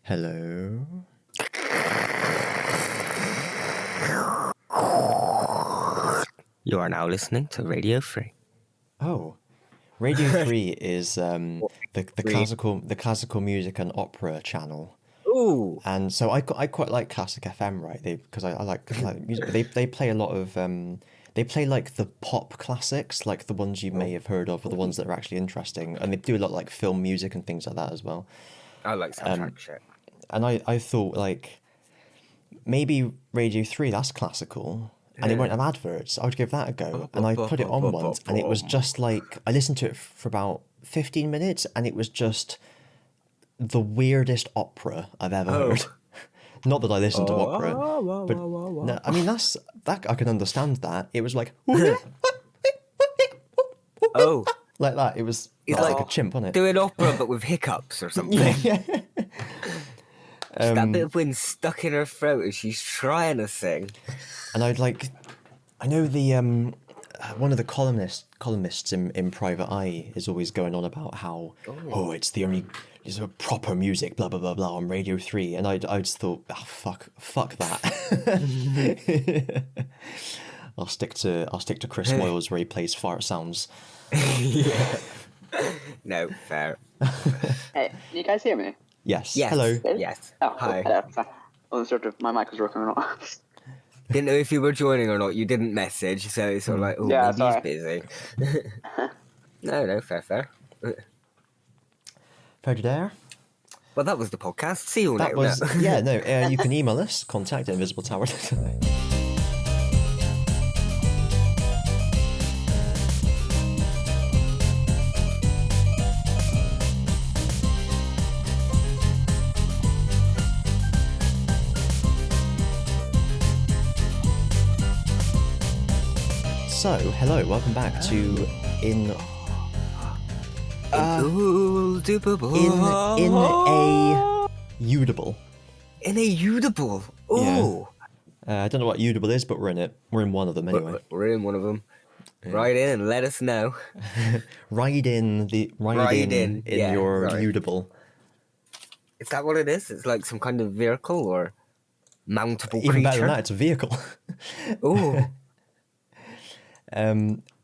Hello. You are now listening to Radio 3. Oh, Radio 3 is the classical music and opera channel. Ooh. And so I quite like Classic FM, right? Because I like music. But they play a lot of they play like the pop classics, like the ones you may have heard of, or the ones that are actually interesting. And they do a lot like film music and things like that as well. I like soundtrack shit. And I thought like maybe Radio 3, that's classical. And it won't have adverts. I would give that a go. And I put it on once, and it was just like I listened to it for about 15 minutes, and it was just the weirdest opera I've ever heard. Not that I listen to opera, but no, I mean that I can understand that. It was like Oh, like that. It was like a chimp, wasn't it? doing opera but with hiccups or something. Yeah. Just that bit of wind stuck in her throat as she's trying to sing. And I know the one of the columnists in Private Eye is always going on about how it's a proper music, blah blah blah blah on Radio 3, and I just thought, fuck that. I'll stick to Chris Moyles where he plays fart sounds. Yeah. No, fair. Hey, you guys hear me? Yes. Yes. Hello. Yes. Oh, Hi. hello. I wasn't sure if my mic was working or not. Didn't know if you were joining or not. You didn't message, so it's sort of like, Yeah, maybe sorry. he's busy. No, fair. Fair there. Well, that was the podcast. See you all That later. was you can email us, contact@invisibletower. So, hello, welcome back to in a Udable. In a Udable. Oh. I don't know what Udable is, but we're in it. We're in one of them anyway. We're in one of them. Write in and let us know. Ride in Yeah, your sorry. Udable. Is that what it is? It's like some kind of vehicle or mountable creature? Even better than that, it's a vehicle. Oh.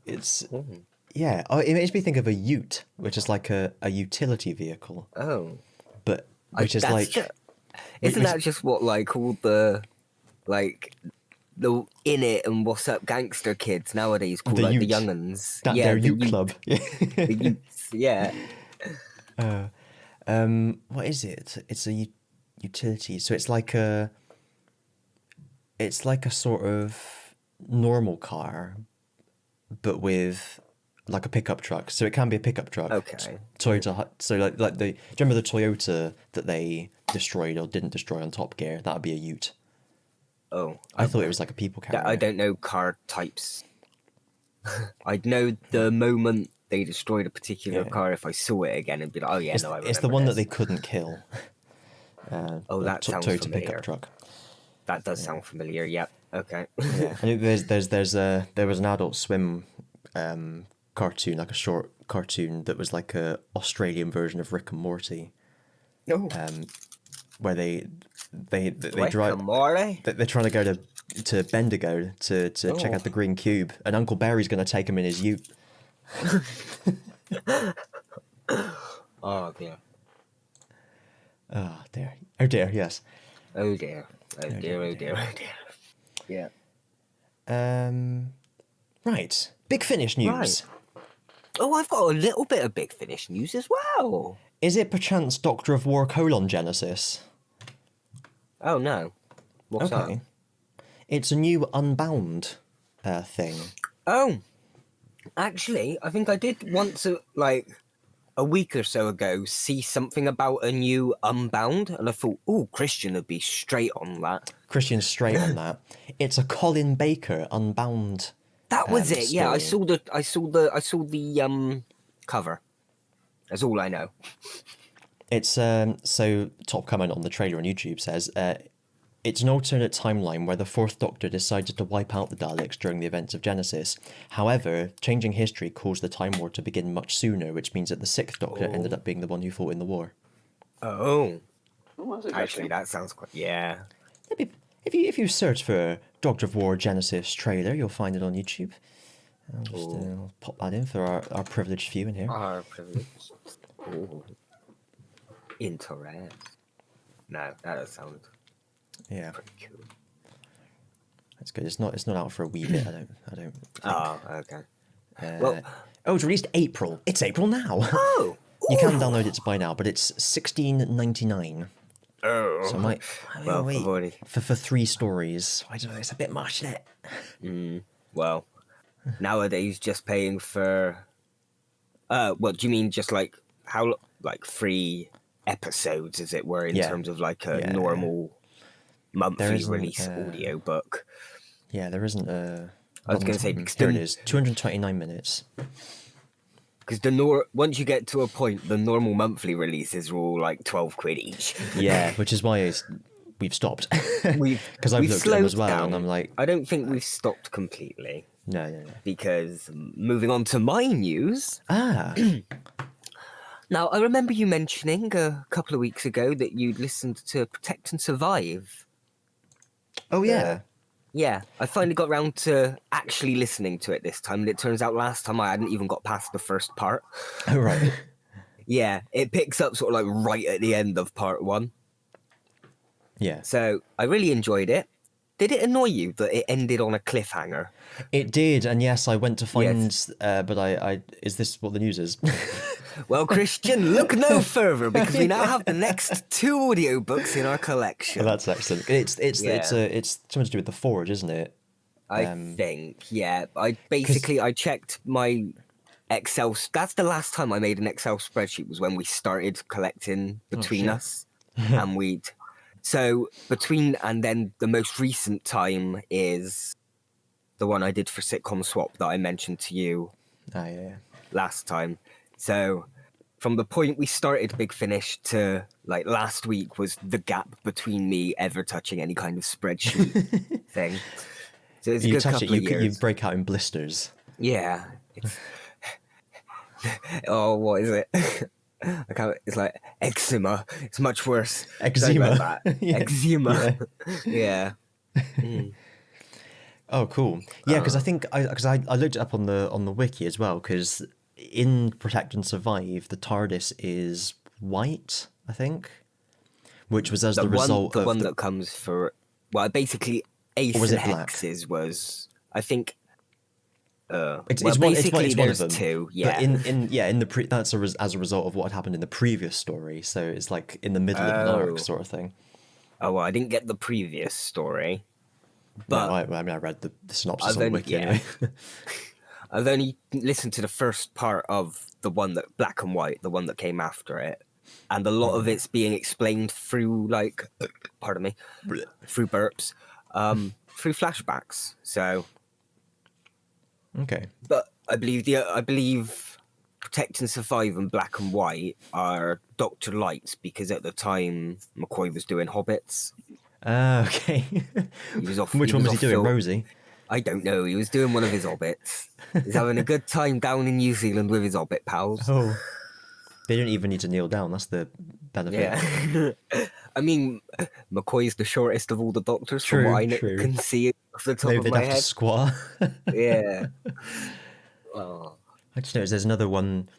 It's yeah. Oh, it makes me think of a ute, which is like a utility vehicle. Oh. But which is That's like isn't that just what like all the in it and what's up gangster kids nowadays call The like the ute. young'uns? that Yeah, their the ute club? The utes, yeah. What is it? It's a utility. So it's like a sort of normal car, but with like a pickup truck. So it can be a pickup truck. Okay. Toyota. So like do you remember the Toyota that they destroyed or didn't destroy on Top Gear? That would be a ute. Oh. I thought it was like a people carrier. I don't know car types. I'd know the moment they destroyed a particular car if I saw it again and be like, oh yeah, It's, no, I remember it's the one this. that they couldn't kill. That sounds Toyota familiar. pickup truck. That does sound familiar. Yep. Okay. Yeah. And there was an Adult Swim cartoon, like a short cartoon that was like a Australian version of Rick and Morty, where they drive. and Morty? They're trying to go to Bendigo to check out the Green Cube, and Uncle Barry's going to take him in his ute. Oh dear. Oh dear! Oh dear! Yes. Oh dear. Oh dear. Oh dear. Oh dear. Yeah. Right. Big Finish news. Right. Oh, I've got a little bit of Big Finish news as well. Is it perchance Doctor of War : Genesis? Oh no. What's Okay. that? It's a new Unbound thing. Oh, actually, I think I did once, a week or so ago, see something about a new Unbound, and I thought, oh, Christian would be straight on that. Christian's straight on that. It's a Colin Baker Unbound. That was it. Yeah, I story. saw the cover. That's all I know. It's so top comment on the trailer on YouTube says it's an alternate timeline where the Fourth Doctor decided to wipe out the Daleks during the events of Genesis. However, changing history caused the Time War to begin much sooner, which means that the Sixth Doctor ended up being the one who fought in the war. Oh. Oh, that's Actually, interesting. that sounds quite. Yeah. Maybe if you search for Doctor of War Genesis trailer, you'll find it on YouTube. I'll just I'll pop that in for our privileged few in here. Our privilege. Ooh. Interest. No, that does sound Yeah, pretty cool. that's good. It's not out for a wee bit. I don't think. Oh, okay. Uh, Well, oh, it's released April. It's April now. oh, You can download it to buy now, but it's $16.99. oh. So I might Well, wait I've already. for 3 stories. I don't know. It's a bit much, isn't it? Well, nowadays, just paying for. What do you mean? Just like how 3 episodes, as it were, in Yeah. terms of like a Yeah. normal monthly isn't, release audiobook. Yeah, there isn't a. I was going to say because Here it is. 229 minutes. Because once you get to a point, the normal monthly releases are all like 12 quid each. Yeah, which is why we've stopped. We've Because I've we've looked at them as slowed well, down. and I'm like, I don't think we've stopped completely. no. Because moving on to my news. Ah, Now, I remember you mentioning a couple of weeks ago that you'd listened to Protect and Survive. oh yeah. Yeah, I finally got round to actually listening to it this time, and it turns out last time I hadn't even got past the first part. Oh right. Yeah, it picks up sort of like right at the end of part 1. Yeah, So I really enjoyed it. Did it annoy you that it ended on a cliffhanger? it did, and yes, I went to find. Yes. But I is this what the news is? Well, Christian, look no further because we now have the next 2 audiobooks in our collection. Well, that's excellent. It's something to do with the Forge, isn't it? I think, yeah. I checked my Excel. That's the last time I made an Excel spreadsheet was when we started collecting between shit. us, and we'd. So between and then the most recent time is the one I did for Sitcom Swap that I mentioned to you Ah, yeah. last time. So from the point we started Big Finish to like last week was the gap between me ever touching any kind of spreadsheet thing. So it's a You good touch couple it, of you years. break out in blisters. Yeah. It's... oh, what is it? I can't. It's like eczema. It's much worse. Something Eczema. like that. Yeah. Eczema. Yeah. Mm. Oh, cool. Yeah, because I think I looked it up on the wiki as well. Because in Protect and Survive, the TARDIS is white, I think, which was as the result the of one that comes for basically Ace Or was and it black? Hexes was I think. It's well, one. basically It's one of there's them. 2. Yeah. But in the that's as a result of what happened in the previous story. So it's like in the middle of an Oh. arc sort of thing. Oh, well, I didn't get the previous story, but No, I read the synopsis I've on the only- wiki yeah. anyway. I've only listened to the first part of the one that Black and White, the one that came after it, and a lot of it's being explained through like, pardon me, through burps, through flashbacks. So, Okay. but I believe Protect and Survive and Black and White are Dr. Lights because at the time McCoy was doing Hobbits. Okay. He was off. Which one was he off doing? film. Rosie? I don't know. He was doing one of his Hobbits. He's having a good time down in New Zealand with his Hobbit pals. Oh. They don't even need to kneel down. That's the benefit. Yeah. I mean, McCoy's the shortest of all the doctors True, from what I true. can see off the top Maybe of they'd my have to head. squat. Yeah. Oh. I just noticed there's another one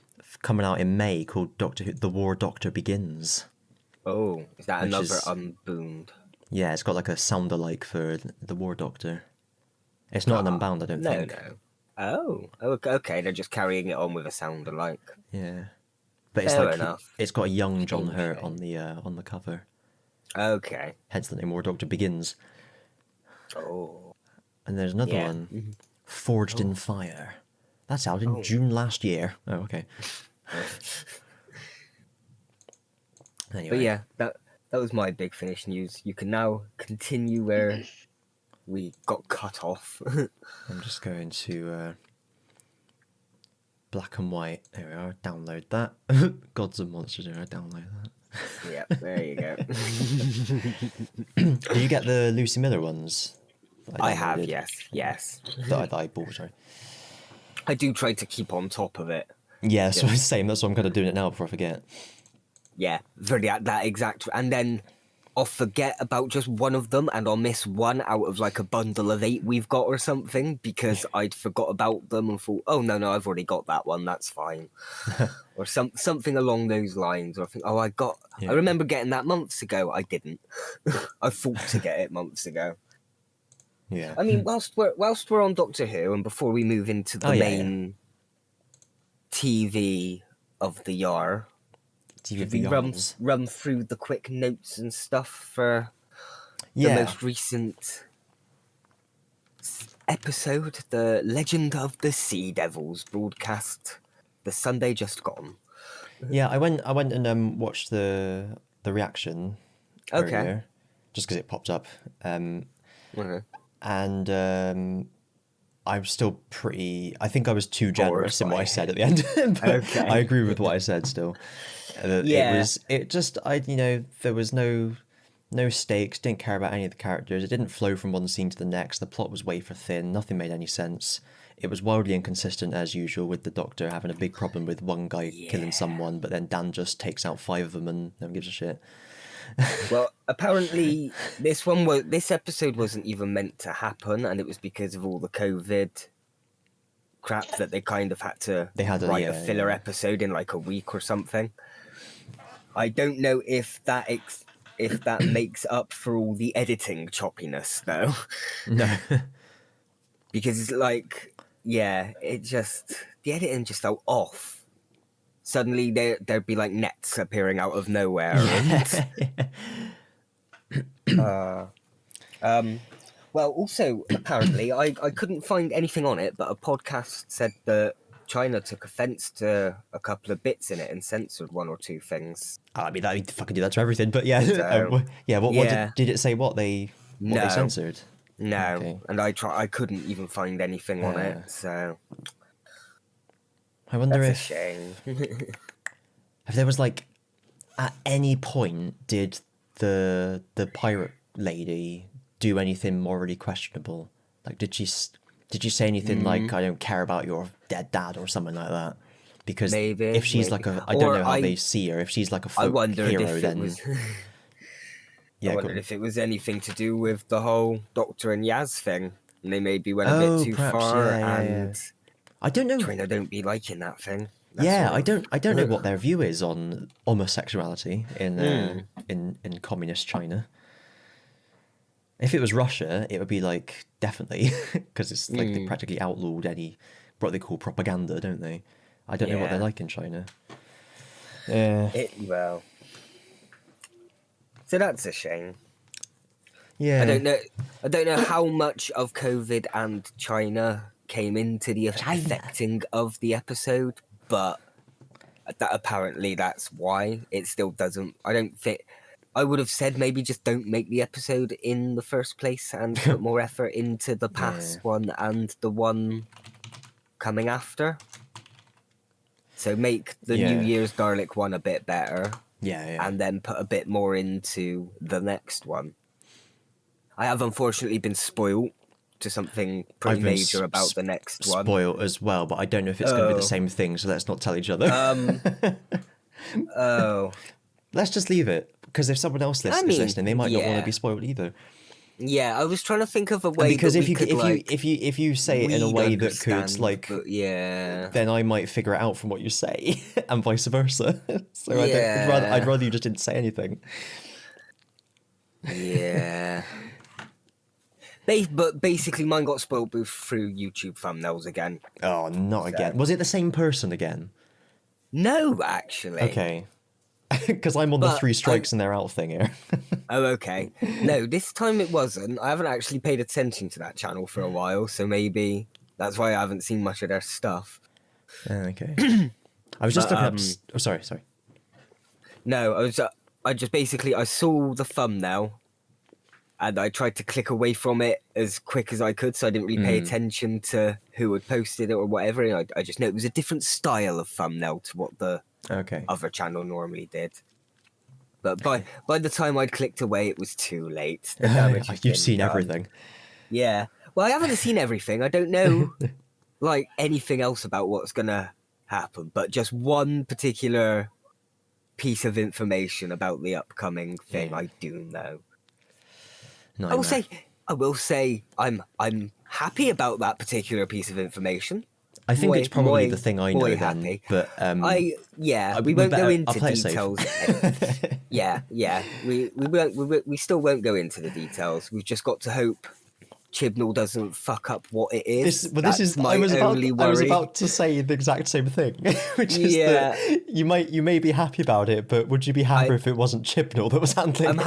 coming out in May called The War Doctor Begins. Oh, is that Which another is- unboomed? Yeah, it's got like a sound alike for the War Doctor. It's not an Unbound, I don't No, think. no. Oh, okay. They're just carrying it on with a sound alike. Yeah, but it's Fair like enough. it's got a young John Shame, Hurt shame. on the cover. Okay. Hence the name War Doctor Begins. Oh. And there's another Yeah. one, Forged in Fire. That's out in June last year. Oh, okay. Anyway, But yeah, that was my Big Finish news. You can now continue where we got cut off. I'm just going to Black and White. There we are. Download that. Gods and Monsters. There, I download that. Yeah, there you go. Did you get the Lucy Miller ones? that I have, downloaded? yes. That I bought, sorry. I do try to keep on top of it. Yeah, so same. That's why I'm kind of doing it now before I forget. Yeah, for that exact, and then I'll forget about just one of them, and I'll miss one out of like a bundle of 8 we've got or something because I'd forgot about them and thought, oh no, I've already got that one, that's fine, or something along those lines. Or I think, I remember getting that months ago. I didn't. I thought to get it months ago. Yeah. I mean, whilst we're on Doctor Who, and before we move into the main TV of the year. Did we run through the quick notes and stuff for the most recent episode, the Legend of the Sea Devils, broadcast the Sunday just gone? Yeah, I went and watched the reaction earlier, just because it popped up, and I was still pretty. I think I was too generous in what I said at the end. But I agree with what I said still. There was no stakes, didn't care about any of the characters. It didn't flow from one scene to the next. The plot was wafer thin, nothing made any sense. It was wildly inconsistent as usual, with the Doctor having a big problem with one guy killing someone, but then Dan just takes out 5 of them and no one gives a shit. Well, apparently this episode wasn't even meant to happen, and it was because of all the COVID crap that they kind of had to write a filler episode in like a week or something. I don't know if that makes up for all the editing choppiness, though. No. Because it's like, the editing just felt off. Suddenly there'd be like nets appearing out of nowhere. Well, also, apparently, I couldn't find anything on it, but a podcast said that China took offence to a couple of bits in it and censored 1 or 2 things. I mean, they fucking do that to everything, but yeah. What did it say what they censored? No, okay. And I couldn't even find anything on it, so... I wonder That's a shame. if there was, like, at any point, did the pirate lady do anything morally questionable? Like, did she say anything like, I don't care about your dead dad or something like that? Because if she's like I don't know how they see her. If she's like a folk hero, then... I wondered if it was anything to do with the whole Doctor and Yaz thing. And they maybe went a bit too far, and... I don't know. China don't be liking that thing. I don't know what their view is on homosexuality in communist China. If it was Russia, it would be like definitely, because it's like they practically outlawed any what they call propaganda, don't they? I don't know what they're like in China. Yeah. So that's a shame. Yeah. I don't know how much of COVID and China came into the affecting of the episode, but apparently that's why it still doesn't. I don't think I would have said maybe just don't make the episode in the first place and put more effort into the past one and the one coming after. So make the New Year's Dalek one a bit better. And then put a bit more into the next one. I have unfortunately been spoiled to something pretty major about the next one. Spoiled as well, but I don't know if it's going to be the same thing, so let's not tell each other. Let's just leave it, because if someone else is listening, they might not want to be spoiled either. Yeah, I was trying to think of a way because that if you say it in a way that could then I might figure it out from what you say, and vice versa. So I'd rather you just didn't say anything. Yeah. But basically, mine got spoiled through YouTube thumbnails again. Oh, not again. Was it the same person again? No, actually. Okay. Because I'm on the 3 strikes and they're out thing here. Oh, okay. No, this time it wasn't. I haven't actually paid attention to that channel for a while, so maybe that's why I haven't seen much of their stuff. Okay. I was just looking up... Oh, sorry. No, I just basically... I saw the thumbnail, and I tried to click away from it as quick as I could, so I didn't really pay attention to who had posted it or whatever. And I just know it was a different style of thumbnail to what the other channel normally did. But by the time I'd clicked away, it was too late. The damage had You've been seen done. everything. Yeah. Well, I haven't seen everything. I don't know anything else about what's going to happen. But just one particular piece of information about the upcoming thing. Yeah. I do know. Nightmare. I will say, I'm happy about that particular piece of information. I think it's probably the thing I know then. Happy. But we won't go I'll into play it details. safe. We still won't go into the details. We've just got to hope Chibnall doesn't fuck up what it is. I was about to say the exact same thing, which is that you may be happy about it, but would you be happier if it wasn't Chibnall that was handling it? I'm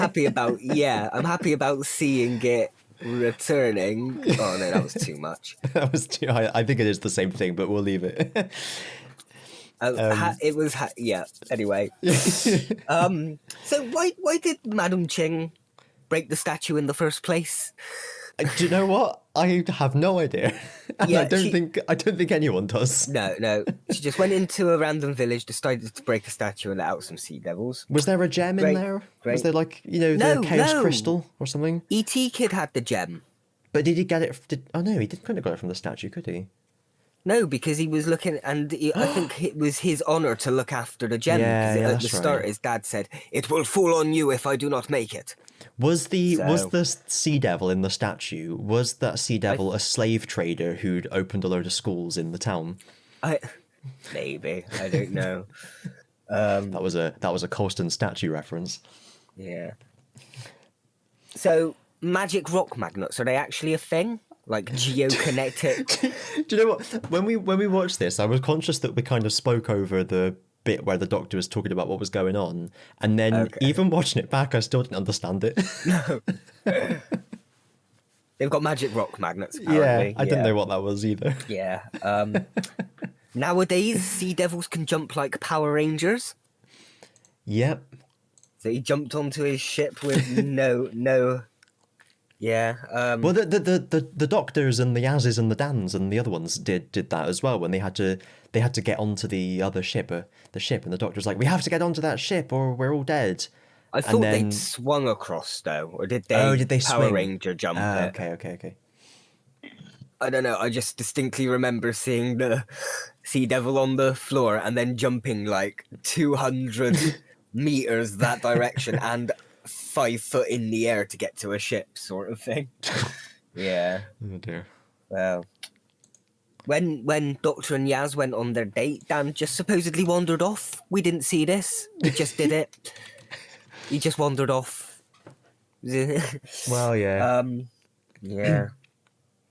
happy about seeing it returning. Oh no, that was too much. That was too. I think it is the same thing, but we'll leave it. Anyway, so why did Madam Ching break the statue in the first place? Do you know what? I have no idea. And Yeah, I don't think anyone does. No. She just went into a random village, decided to break a statue and let out some sea devils. Was there a gem in there? Great. Was there the chaos crystal or something? E.T. Kid had the gem. But did he get it? He couldn't have got it from the statue, could he? No, because he was looking, and I think it was his honor to look after the gem. Yeah, because at that's the start, right. his dad said, "It will fall on you if I do not make it." Was the sea devil in the statue? Was that sea devil a slave trader who'd opened a load of schools in the town? Maybe, I don't know. That was a Colston statue reference. Yeah. So, magic rock magnets, are they actually a thing? Like geokinetic? Do you know what? When we watched this, I was conscious that we kind of spoke over the bit where the doctor was talking about what was going on, and then even watching it back, I still didn't understand it. No. They've got magic rock magnets, apparently. Yeah, I didn't know what that was either. Yeah. Nowadays, sea devils can jump like Power Rangers. Yep. So he jumped onto his ship with no. Yeah. Well, the doctors and the Yaz's and the Dans and the other ones did that as well when they had to get onto the other ship, and the doctor was like, "We have to get onto that ship or we're all dead." I thought they'd swung across though, or did they? Oh, did they Power swing? Ranger jump it? Okay. I don't know. I just distinctly remember seeing the sea devil on the floor and then jumping like 200 meters that direction and 5 foot in the air to get to a ship, sort of thing. Yeah. Oh dear. Well, when Doctor and Yaz went on their date, Dan just supposedly wandered off. We didn't see this. We just did it. He just wandered off. Well, yeah. Yeah.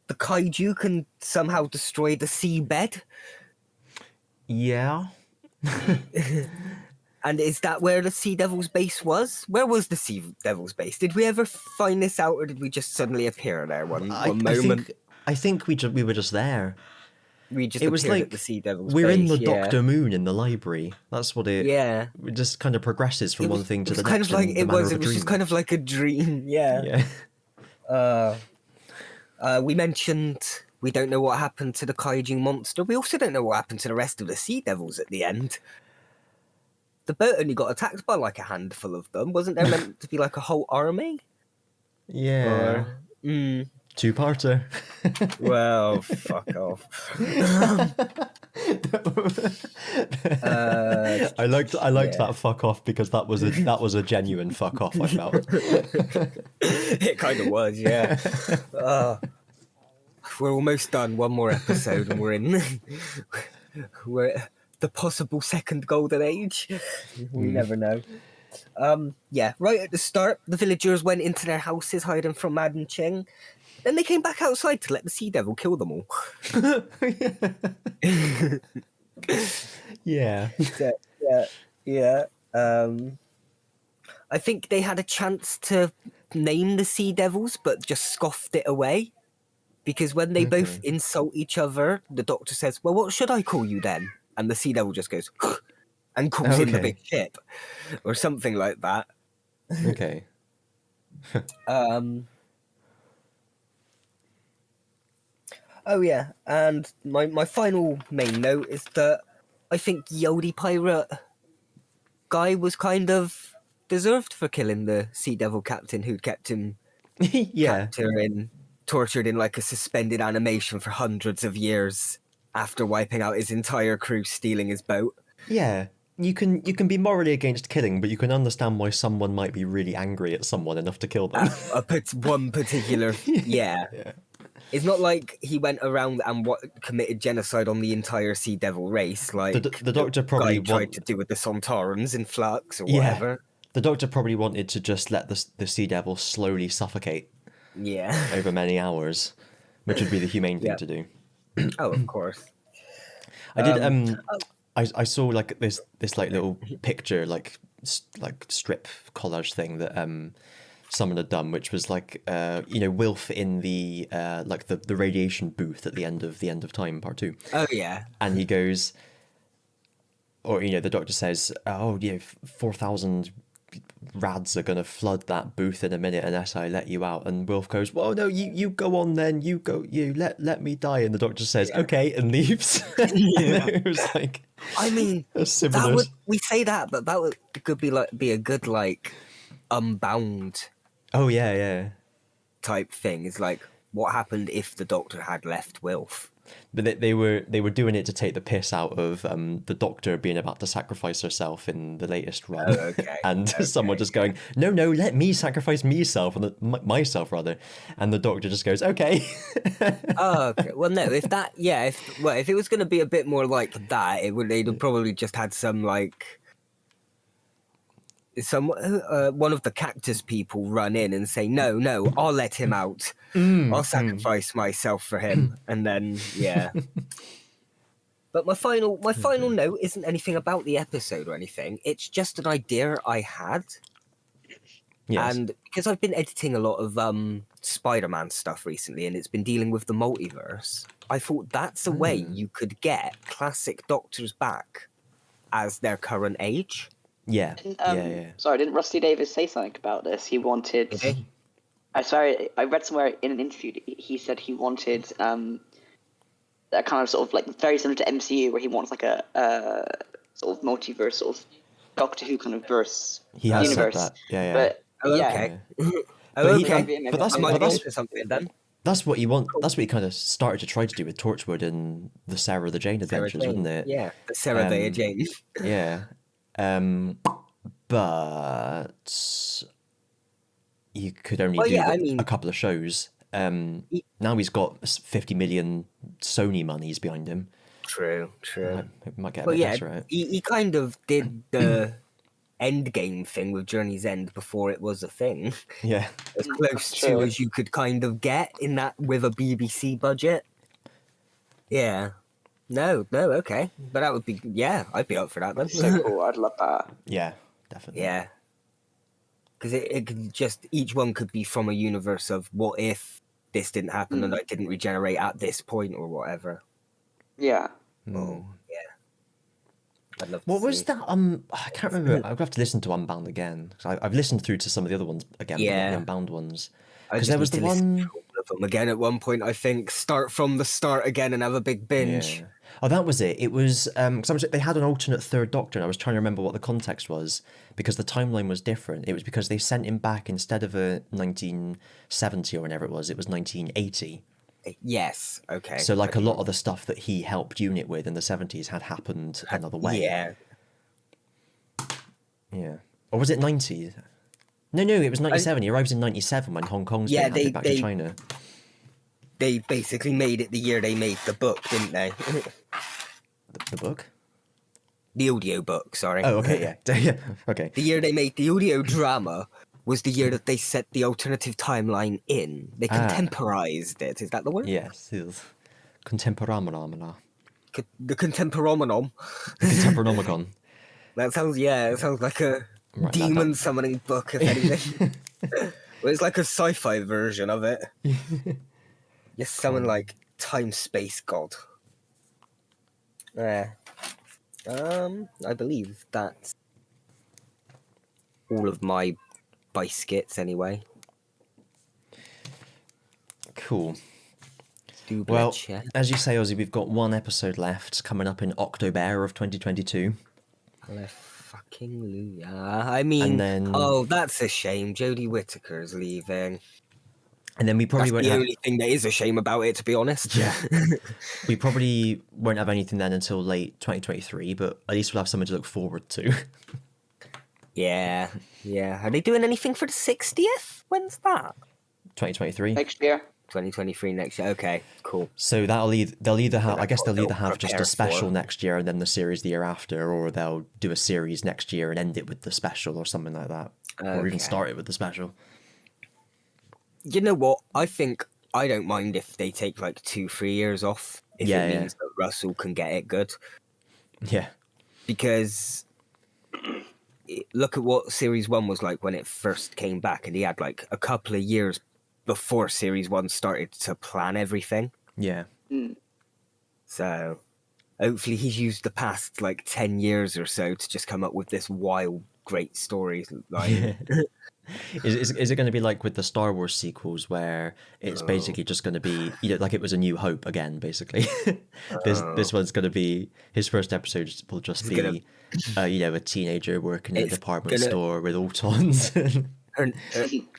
The kaiju can somehow destroy the seabed. Yeah. And is that where the Sea Devil's base was? Where was the Sea Devil's base? Did we ever find this out, or did we just suddenly appear there one moment? I think we were just there. We just It was appeared like at the Sea Devil's we're base. in the yeah. Doctor Moon in the library. That's what it. Yeah. It just kind of progresses from one thing to the next. Kind of like in the it manner was. of a It was just dream. kind of like a dream. Yeah. Yeah. We mentioned we don't know what happened to the kaiju monster. We also don't know what happened to the rest of the Sea Devils at the end. The boat only got attacked by like a handful of them. Wasn't there meant to be like a whole army? Yeah. Two-parter. Well, fuck off. I liked that fuck off because that was a genuine fuck off, I felt. It kind of was, yeah. We're almost done. One more episode and we're at the possible second golden age. We never know. Yeah, right at the start, the villagers went into their houses hiding from Madam Ching. Then they came back outside to let the Sea Devil kill them all. Yeah. Yeah. I think they had a chance to name the Sea Devils, but just scoffed it away. Because when they both insult each other, the Doctor says, "Well, what should I call you then?" And the Sea Devil just goes, and calls in the big ship. Or something like that. Okay. Oh yeah, and my final main note is that I think Yodi Pirate guy was kind of deserved for killing the Sea Devil captain who'd kept him Yeah. tortured in like a suspended animation for hundreds of years after wiping out his entire crew, stealing his boat. Yeah. you can be morally against killing, but you can understand why someone might be really angry at someone enough to kill them. One particular, yeah. It's not like he went around and committed genocide on the entire Sea Devil race, like The Doctor probably tried to do with the Sontarans in Flux or whatever. The Doctor probably wanted to just let the Sea Devil slowly suffocate over many hours, which would be the humane thing to do. Oh, of course. I did. I saw like this like little picture, like strip collage thing that someone had done, which was like Wilf in the like the radiation booth at the end of Time Part 2. Oh yeah. And he goes, or the Doctor says, 4,000 rads are gonna flood that booth in a minute unless I let you out. And Wilf goes, well, no, you go on then, you go, let me die. And the Doctor says, okay, and leaves. It was like, I mean, we say that, but that could be a good like Unbound. Oh yeah. Type thing. Is like, what happened if the Doctor had left Wilf? But they were doing it to take the piss out of the Doctor being about to sacrifice herself in the latest run. Oh, okay. And someone just going, no, let me sacrifice myself, myself rather. And the Doctor just goes, okay. Oh, okay. Well, no, if it was going to be a bit more like that, they'd have probably just had some like one of the cactus people run in and say, no, I'll let him out. I'll sacrifice myself for him. And then, But my final note isn't anything about the episode or anything. It's just an idea I had. Yes. And because I've been editing a lot of Spider-Man stuff recently, and it's been dealing with the multiverse, I thought that's a way you could get classic Doctors back as their current age. Yeah. Sorry, didn't Rusty Davis say something about this? He wanted. Did he? I read somewhere in an interview. He said he wanted a kind of sort of like very similar to MCU, where he wants like a sort of multiverse, sort of Doctor Who kind of verse. He has universe. said that. Yeah. But Okay. But something then. that's what he That's what he kind of started to try to do with Torchwood and the Sarah the Jane adventures, wasn't it? Yeah, the Sarah the Jane. Yeah. But you could only do a couple of shows. Now he's got 50 million Sony monies behind him. True. Might get a bit better at it. He kind of did the Endgame thing with Journey's End before it was a thing. Yeah. As close to as you could kind of get in that with a BBC budget. Yeah. No, okay. But that would be, I'd be up for that then. So cool, I'd love that. Yeah, definitely. Yeah. Because it could just, each one could be from a universe of what if this didn't happen and I didn't regenerate at this point or whatever. Yeah. Oh, yeah. I'd love to What was see. that? I can't remember. I'll have to listen to Unbound again. 'Cause I've listened through to some of the other ones again, but not the Unbound ones. Because there was the one. To all of them again at one point, I think. Start from the start again and have a big binge. Yeah. Oh, that was it. It was because they had an alternate third Doctor, and I was trying to remember what the context was because the timeline was different. It was because they sent him back instead of a 1970 or whenever it was 1980. Yes. Okay. So like a lot of the stuff that he helped UNIT with in the 70s had happened another way. Yeah. Yeah. Or was it 90? No, it was 97. He arrives in 97 when Hong Kong's being handed back to China. They basically made it the year they made the book, didn't they? The book? The audio book, sorry. Oh, okay, yeah. Okay. The year they made the audio drama was the year that they set the alternative timeline in. They contemporized it. Is that the word? Yes, it is. Comtemporonomicon. The Comtemporonomicon. Comtemporonomicon. That sounds like a demon summoning book, if anything. Well, it's like a sci-fi version of it. You summon like time-space god. Yeah. I believe that's all of my biscuits anyway. Cool. Well, as you say, Ozzy, we've got one episode left coming up in October of 2022. Fucking I mean, and then... that's a shame. Jodie Whittaker's leaving. And then we probably That's won't the have. only thing that is a shame about it, to be honest. Yeah. We probably won't have anything then until late 2023, but at least we'll have something to look forward to. Yeah. Are they doing anything for the 60th? When's that? 2023. Next year. 2023 next year. Okay, cool. So they'll either have, I guess they'll they'll either have just prepare a special for. next year and then the series the year after, or they'll do a series next year and end it with the special or something like that, or even Okay. start it with the special. You know what? I think I don't mind if they take like 2-3 years off if Yeah, it yeah. means that Russell can get it good. Yeah, Because look at what Series 1 was like when it first came back, and he had like a couple of years before Series 1 started to plan everything. yeah. So hopefully he's used the past like 10 years or so to just come up with this wild, great story. Like, Is it going to be like with the Star Wars sequels where it's basically just going to be, like it was A New Hope again, basically? This one's going to be, his first episode will just be, a teenager working in a It's department gonna- store with Autons. her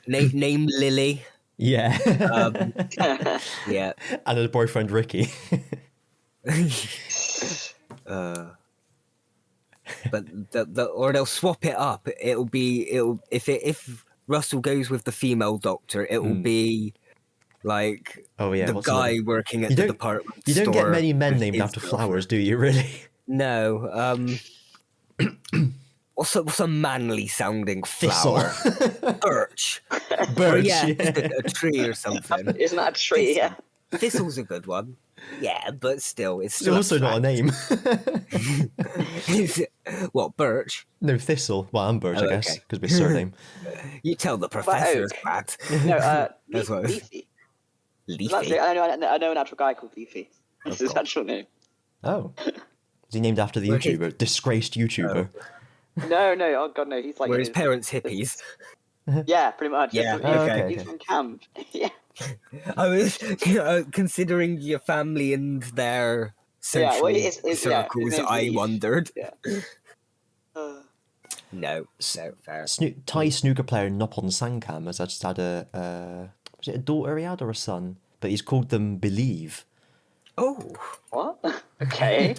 name Lily. Yeah. Yeah. And her boyfriend Ricky. But or they'll swap it up. If Russell goes with the female doctor, it will be like Oh yeah, the what's guy another- working at You the don't- department You don't get store many men with named his after girlfriend. flowers, do you? Really? No. What's a manly sounding Thistle. flower? Birch. Birch. Yeah, Yeah. just a tree or something. Isn't that a tree? Yeah. Thistle's a good one. Yeah, but still, it's It's still also not a name. Is it- what, Birch? No, Thistle. Well, I'm Birch, I Oh, guess, okay. because my surname. You tell the professors, oak? Pat. No, That's what- Leafy. Leafy. I know an actual guy called Leafy. That's his actual name. Oh. Is he named after the Where he- YouTuber? Disgraced YouTuber. No, oh god, no. He's like. Were his parents hippies? Yeah, pretty much. Yeah, He's, okay. He's from camp. Yeah. I was, considering your family and their social well, it's- yeah, his circles, name's I Leaf. wondered. Yeah. No, fair. Thai snooker player Nopon Sankam has just had was it a daughter he had or a son? But he's called them Believe. Oh, What? Okay.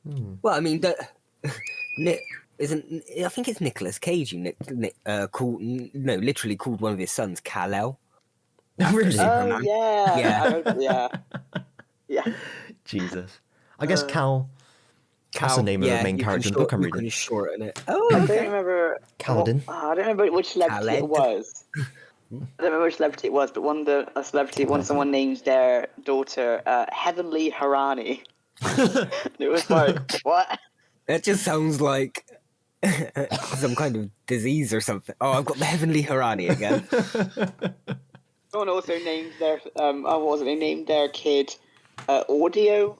well, I mean, isn't I think it's Nicolas Cage. Literally called one of his sons Kal-El. Really? Oh yeah. Yeah. Yeah. Yeah. Jesus. I guess Cal. That's the name of the main you character in can the book I'm You reading. can shorten it. Oh, I don't okay. remember. Kaladin. I don't remember which celebrity it Khaled. was. I don't remember which celebrity it was, but a celebrity once someone named their daughter Heavenly Harani. It was like, what? That just sounds like some kind of disease or something. Oh, I've got the Heavenly Harani again. Someone also named their what was it? They named their kid Audio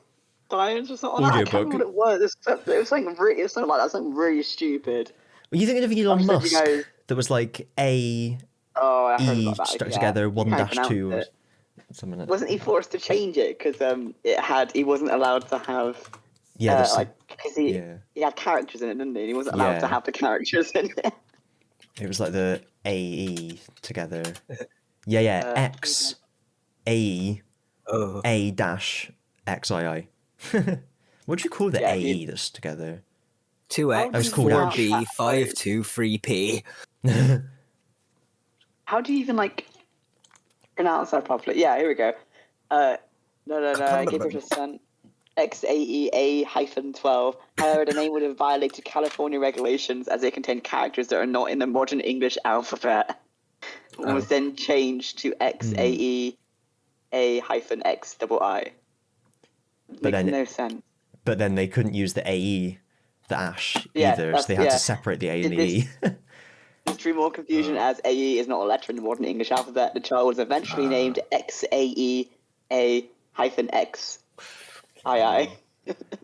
Science or something. I can't remember what it was. It was something really, it was something like that. Something really stupid. Were you thinking of Elon I'm sure Musk? you know- That was like A, Oh, I heard E about that. stuck yeah. together, You can't 1-2 or pronounce it. something like that. Wasn't he forced to change it because he wasn't allowed to have Yeah, there's some- because yeah. he had characters in it, didn't he? He wasn't allowed Yeah. to have the characters in it. It was like the AE together. Yeah, X, AE, Oh, A dash XII. What do you call the Yeah, AE that's together? 2x, was called 4b, 5-2, 3p. How do you even pronounce that properly? Yeah, here we go. No. Give her a son. XAEA-12. However, the name would have violated California regulations as it contained characters that are not in the modern English alphabet. And was then changed to XAEA-XII. But Makes then- no sense. But then they couldn't use the AE, the ash, Yeah, either, so they had yeah. to separate the A and the This- E. This drew more confusion as AE is not a letter in the modern English alphabet. The child was eventually named XAEA-XII.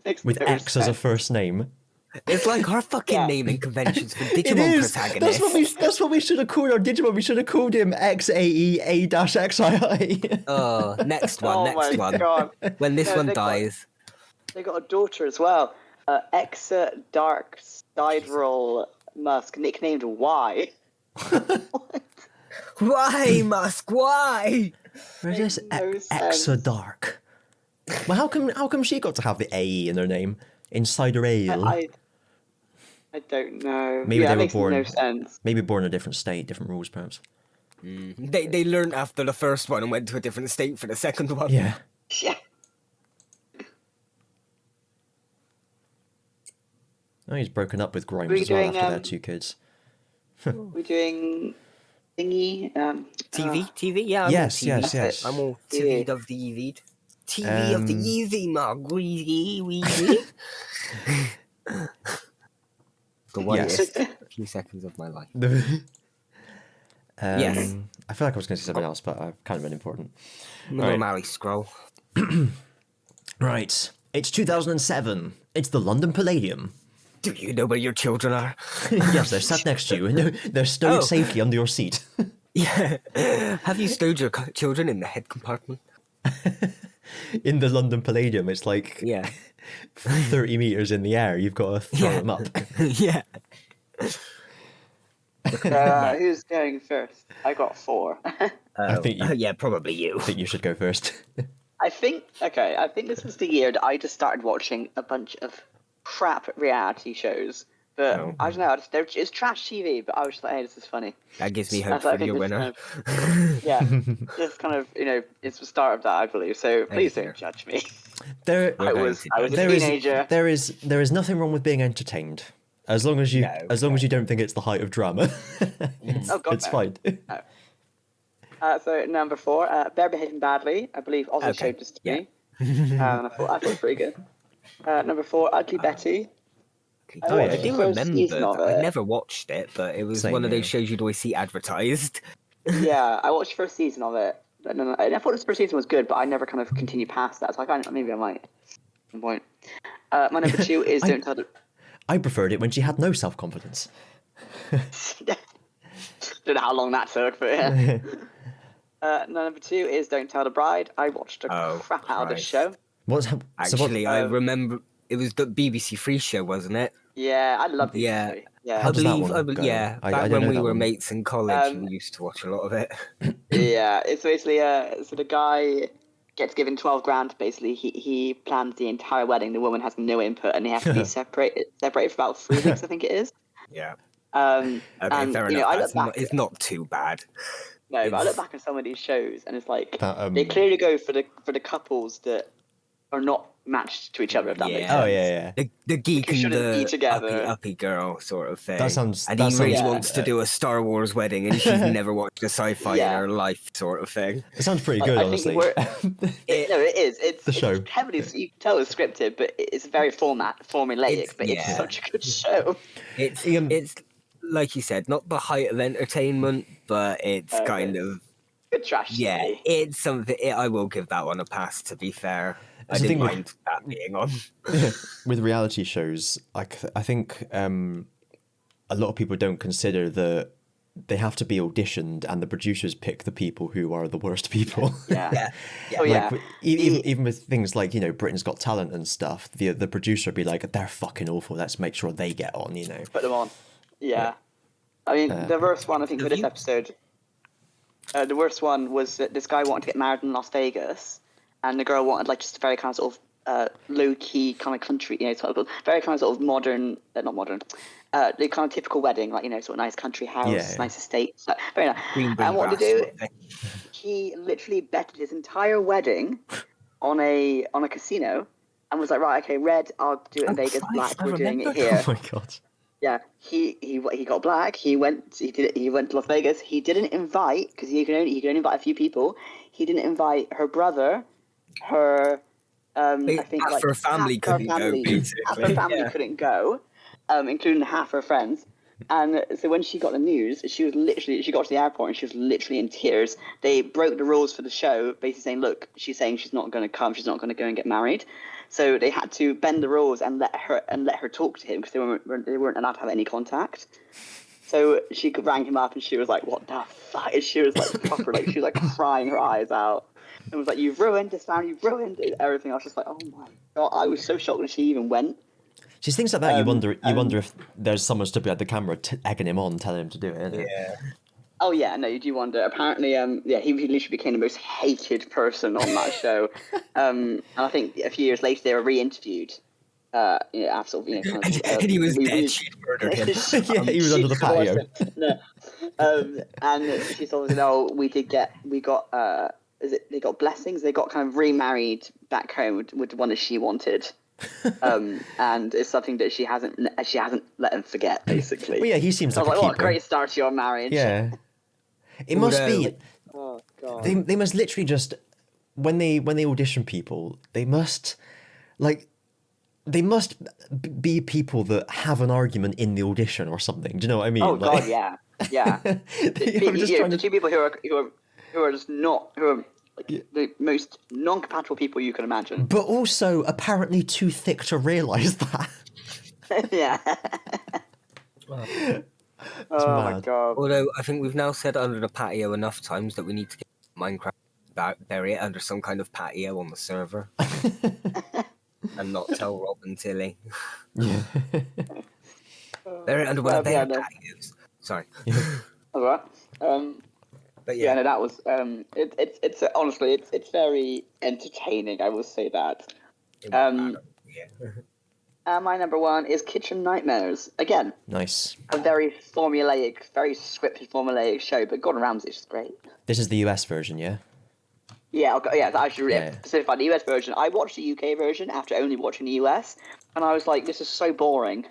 Makes With no X as a sense. first name. It's like our fucking Yeah. naming conventions for It Digimon is! protagonists. That's what we should have called our Digimon. We should have called him XAEA-XII. Oh, next one, Oh next my one. god. When this No, one they got- dies. They got a daughter as well. Exa Dark Sideroll Musk, nicknamed Y. What? Why, Musk? Why? Where's this Makes no sense. Exodark? Well, how come she got to have the A in her name? Insider Ale. I don't know. Maybe yeah, they it were makes born. no sense. Maybe born in a different state, different rules, perhaps. They learned after the first one and went to a different state for the second one. Yeah. Yeah. Oh, he's broken up with Grimes Were you as well doing, after their 2 kids. We're doing thingy. TV? Yeah, I'm Yes, all TV. yes, yes. I'm all TV. TV of the EV. TV of the EV, Mark. Weezy. The whitest few seconds of my life. Yes. I feel like I was going to say something else, but I've kind of been important. Normally scroll. Right. It's 2007. It's the London Palladium. Do you know where your children are? Yes, they're sat next to you, and they're stowed safely under your seat. Yeah. Have you stowed your children in the head compartment? In the London Palladium, it's like Yeah. 30 meters in the air. You've got to throw them up. Yeah. Who's going first? I got 4. I think you, Yeah, probably you. I think you should go first. I think this was the year that I just started watching a bunch of crap reality shows. But I don't know, it's trash TV, but I was just like, hey, this is funny. That gives me I hope thought, I for think your this winner. kind of- yeah, this kind of, it's the start of that, I believe. So please you. don't judge me. There, I was a there is teenager. there is nothing wrong with being entertained, as long as you don't think it's the height of drama. Oh, God, it's no. fine. So number 4, Bear Behaving Badly. I believe Ozzy Okay, showed this to me. And I thought it was pretty good. Number 4, Ugly Betty. Oh, yeah. I do First remember season of that. I it. never watched it, but it was Same one of here. those shows you'd always see advertised. Yeah, I watched the first season of it. And I thought the first season was good, but I never kind of continued past that. So maybe I might. At some point. My number 2 is Don't Tell the. I preferred it when she had no self-confidence. Don't know how long that took, but yeah. Number 2 is Don't Tell the Bride. I watched the crap out of this Christ. show. Actually, I remember it was the BBC Free show, wasn't it? Yeah, I love these. Yeah. Yeah. How does that one go? Yeah. I Back don't when know we that were one. mates in college, we used to watch a lot of it. Yeah, it's basically so the guy gets given 12 grand. Basically, he plans the entire wedding. The woman has no input, and they have to be separated for about 3 weeks, I think it is. Yeah. Okay, Okay, fair enough. I look back. It's not too bad. No, but I look back at some of these shows, and it's like That, they clearly go for the couples that are not matched to each other. If that makes Yeah. sense. Oh yeah. The geek You and shouldn't be the together. uppy girl sort of thing. That sounds- And that he really sounds- wants to do a Star Wars wedding, and she's never watched a sci-fi Yeah. in her life, sort of thing. It sounds pretty Like, good, I honestly. think no, it is. It's The show. It's heavily, you can tell it's scripted, but it's very formulaic. But it's yeah. such a good show. It's like you said, not the height of entertainment, but it's kind of Good trash. yeah. TV. It's something. I will give that one a pass. To be fair, I the didn't thing with- mind that being on. With reality shows, I think a lot of people don't consider that they have to be auditioned, and the producers pick the people who are the worst people. Yeah. Yeah. Oh yeah. Like, even with things like Britain's Got Talent and stuff, the producer would be like, they're fucking awful. Let's make sure they get on. Put them on. Yeah. I mean, the worst one I think for this episode. The worst one was that this guy wanted to get married in Las Vegas, and the girl wanted like just a very kind of sort of low key kind of country, sort of very kind of sort of modern, not modern, the kind of typical wedding, like sort of nice country house, nice estate, so, very nice. Green And what to grass do? sort of thing. He literally betted his entire wedding on a casino, and was like, right, okay, red, I'll do it in Vegas, Christ, black, I we're doing it remember here. Oh my god. Yeah, he got black. He went to Las Vegas. He didn't invite, because he can only invite a few people. He didn't invite her brother, her I think half like her family half her couldn't go, family- basically. half her family Yeah. couldn't go, including half her friends. And so when she got the news, she got to the airport and she was literally in tears. They broke the rules for the show, basically saying, look, she's saying she's not going to come, she's not going to go and get married. So they had to bend the rules and let her talk to him, because they weren't allowed to have any contact. So she rang him up and she was like, what the fuck? And she was like proper, like she was like crying her eyes out. And was like, you've ruined this family, you've ruined everything. I was just like, oh my god, I was so shocked when she even went. Just things like that. You wonder if there's someone stood behind the camera egging him on, telling him to do it. Isn't it? Yeah. Oh yeah, no, you do wonder. Apparently, yeah, he literally became the most hated person on that show. And I think a few years later they were re-interviewed. After sort of, kind of. And he was dead. She murdered him. Yeah, he was under the patio. No. And she told us, no, we got, they got blessings. They got kind of remarried back home with the one that she wanted. And it's something that she hasn't let him forget, basically. Well, yeah, he seems like a I was like, keeper. what a great start to your marriage. Yeah. It must be. Oh god. They must literally just when they audition people, they must be people that have an argument in the audition or something. Do you know what I mean? Oh god, yeah. The two people who are just not the most non-compatible people you can imagine. But also apparently too thick to realise that. Yeah. Oh my god. Although I think we've now said under the patio enough times that we need to get Minecraft bury it under some kind of patio on the server. And not tell Rob and Tilly. Yeah. Bury it under one of their patios. Sorry. All right. But yeah, no, that was it's honestly it's very entertaining. I will say that. My number one is Kitchen Nightmares. Again, Nice. a very formulaic, very scripted, formulaic show, but Gordon Ramsay's just great. This is the US version, yeah? Yeah, I should Yeah. specify the US version. I watched the UK version after only watching the US, and I was like, this is so boring.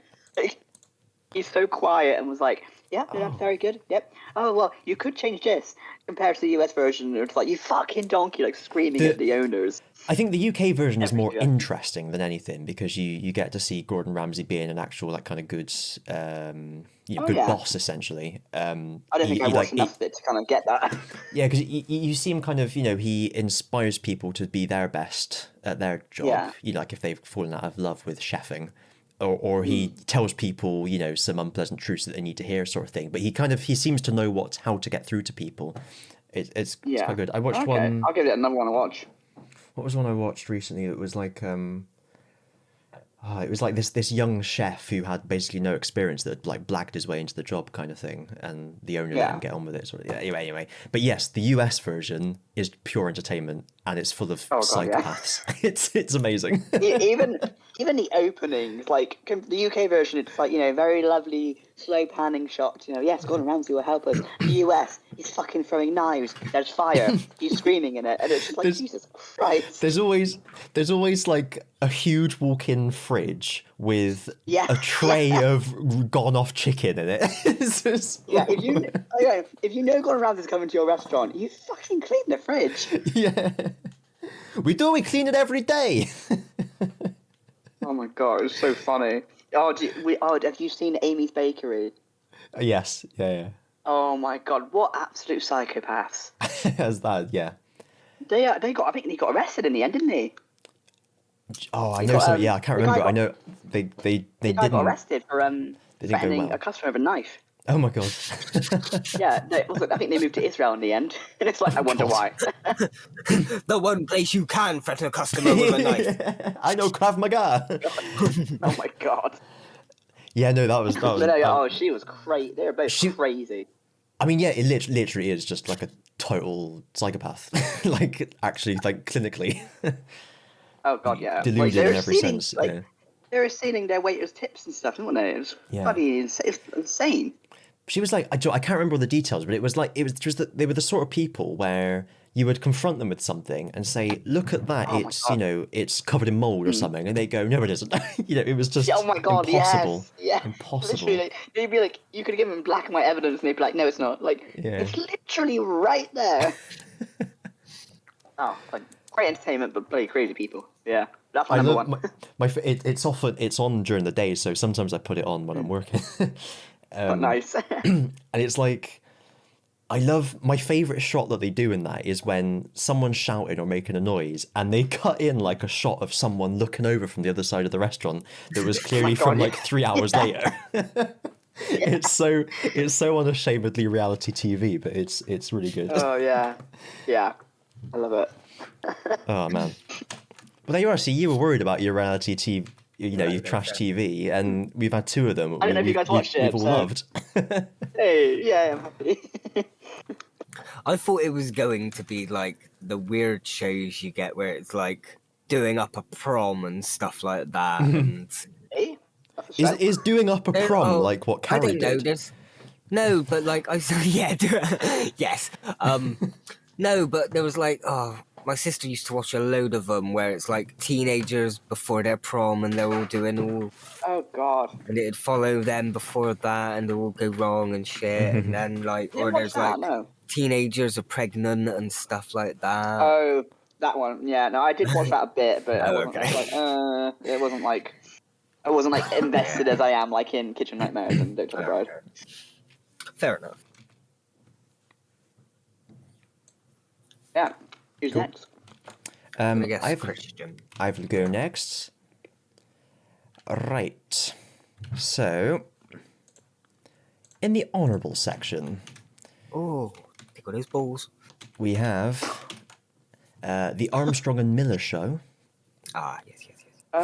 He's so quiet and was like, yeah, that's very good. Yep. Oh, well, you could change this compared to the US version. It's like, you fucking donkey, like screaming at the owners. I think the UK version is more Yeah. interesting than anything because you get to see Gordon Ramsay being an actual like kind of good boss essentially. I don't think I watched enough of it to kind of get that. Yeah, because you see him kind of, he inspires people to be their best at their job. Yeah. Like if they've fallen out of love with chefing, or he tells people, some unpleasant truths that they need to hear, sort of thing. But he seems to know how to get through to people. It's quite good. I watched one. I'll give it another one to watch. What was one I watched recently? It was like it was like this young chef who had basically no experience that like blagged his way into the job kind of thing, and the owner let him get on with it. Sort of. Yeah. Anyway. But yes, the US version is pure entertainment, and it's full of psychopaths. Yeah. It's amazing. Even the openings, like the UK version, it's like very lovely slow panning shots. Yes, Gordon Ramsay will help us. The US, he's fucking throwing knives. There's fire. He's screaming in it, and it's just like Jesus Christ. There's always like a huge walk-in fridge with a tray of gone-off chicken in it. It's just... Yeah, if you know Gordon Ramsay's coming to your restaurant, you fucking clean the fridge. Yeah, we clean it every day. Oh my god, it's so funny. Have you seen Amy's Bakery? Yes, yeah. Oh my god, what absolute psychopaths! As that, yeah. I think he got arrested in the end, didn't he? Oh, I know. Yeah, I can't remember. I know they didn't. Got arrested for threatening a customer with a knife. Oh my god. Yeah, I think they moved to Israel in the end, and it's like I wonder why. The one place you can threaten a customer with a knife. I know Krav Maga. Oh my god. Yeah, no, that was. She was crazy. They were both crazy. I mean, yeah, it literally is just like a total psychopath, like actually, like clinically. Oh god, yeah. Deluded in every sense. They were stealing their waiters' tips and stuff, weren't they? It was bloody insane. She was like, I can't remember all the details, but it was just that they were the sort of people where you would confront them with something and say, "Look at that! It's covered in mold or something," and they go, "No, it isn't." It was just oh my god, impossible. Yes, yeah, impossible. Literally, they'd be like, you could have given them black and white evidence, and they'd be like, "No, it's not." Like, it's literally right there. Great entertainment, but bloody crazy people. Yeah, that's my number one. It's on during the day, so sometimes I put it on when I'm working. Nice. And it's like, I love, my favourite shot that they do in that is when someone's shouting or making a noise and they cut in like a shot of someone looking over from the other side of the restaurant that was clearly from like 3 hours later. It's so unashamedly reality TV, but it's really good. Oh yeah, I love it. Oh man. But there you are. See, you were worried about your reality you trash TV, and we've had 2 of them. I don't know if you guys watched it, We've all so- loved. Hey, yeah, I'm happy. I thought it was going to be like the weird shows you get where it's like doing up a prom and stuff like that. And Hey, that's a show. Is doing up a prom Oh, like what I Carrie don't know. did? There's no, but like I saw, yeah, yes. No, but there was like, my sister used to watch a load of them where it's like teenagers before their prom and they're all doing all, Oh God. and it'd follow them before that and they all go wrong and shit, and then like, Didn't or watch there's that, like no. teenagers are pregnant and stuff like that. Oh, that one. Yeah, no, I did watch that a bit, but I Oh, wasn't okay. it wasn't like I wasn't like invested as I am like in Kitchen Nightmares and Don't Tell the Bride. Fair enough. Yeah. Who's Cool. next? I guess I've Christian. I will go next. Right. So, in the honourable section, Oh, they got his balls. we have the Armstrong and Miller Show, Ah, yes. Oh,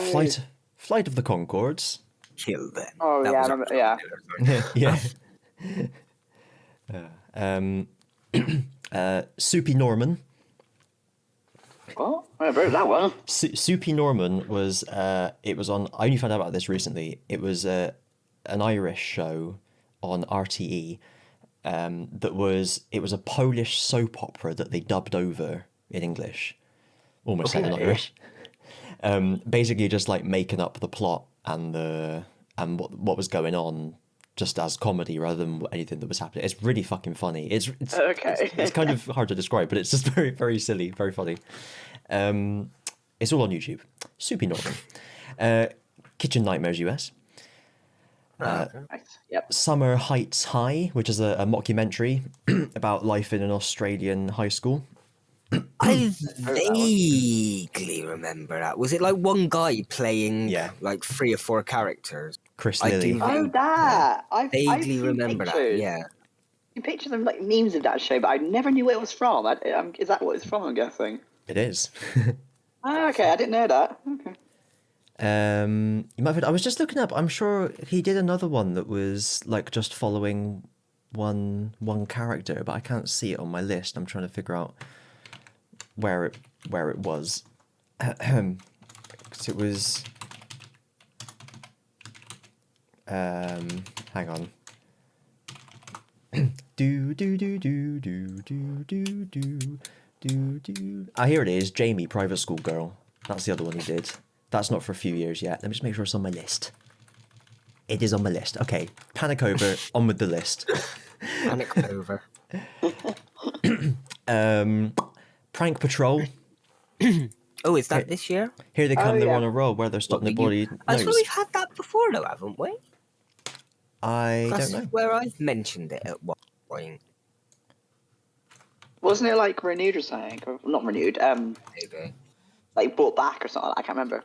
Flight of the Conchords. Kill them. Oh, That yeah, I was remember- a- Yeah. Soupy Norman. What? I remember that one. Soupy Norman was it was on. I only found out about this recently. It was an Irish show on RTE. It was a Polish soap opera that they dubbed over in English, almost set in Okay. Irish. Basically, just like making up the plot and what was going on, just as comedy rather than anything that was happening. It's really fucking funny. It's Okay. it's kind of hard to describe, but it's just very, very silly, very funny. It's all on YouTube. Soupy Norman. Kitchen Nightmares US. Nice. Yep. Summer Heights High, which is a mockumentary about life in an Australian high school. I vaguely remember that. Was it like one guy playing Yeah. like 3 or 4 characters? Chris I Lilly. do- Oh, that. I've Vaguely seen remember that. pictures. Yeah. Seen pictures of like memes of that show, but I never knew where it was from. Is that what it's from? I'm guessing. It is. Ah, okay, I didn't know that. Okay. You might have, I was just looking up. I'm sure he did another one that was like just following one character, but I can't see it on my list. I'm trying to figure out where it was. 'Cause it was. Hang on. do do do do do do do do do do. Ah, here it is. Jamie, Private School Girl. That's the other one he did. That's not for a few years yet. Let me just make sure it's on my list. It is on my list. Okay, panic over. On with the list. Panic over. Prank Patrol. Oh, is that this year? Here they come. Oh, they're yeah. on a roll where they're stopping the What, body. I swear nose. we've had that before, though, haven't we? I That's don't know. where I've mentioned it at one point. Wasn't it like renewed or something? Or not renewed. Maybe. Like brought back or something. I can't remember.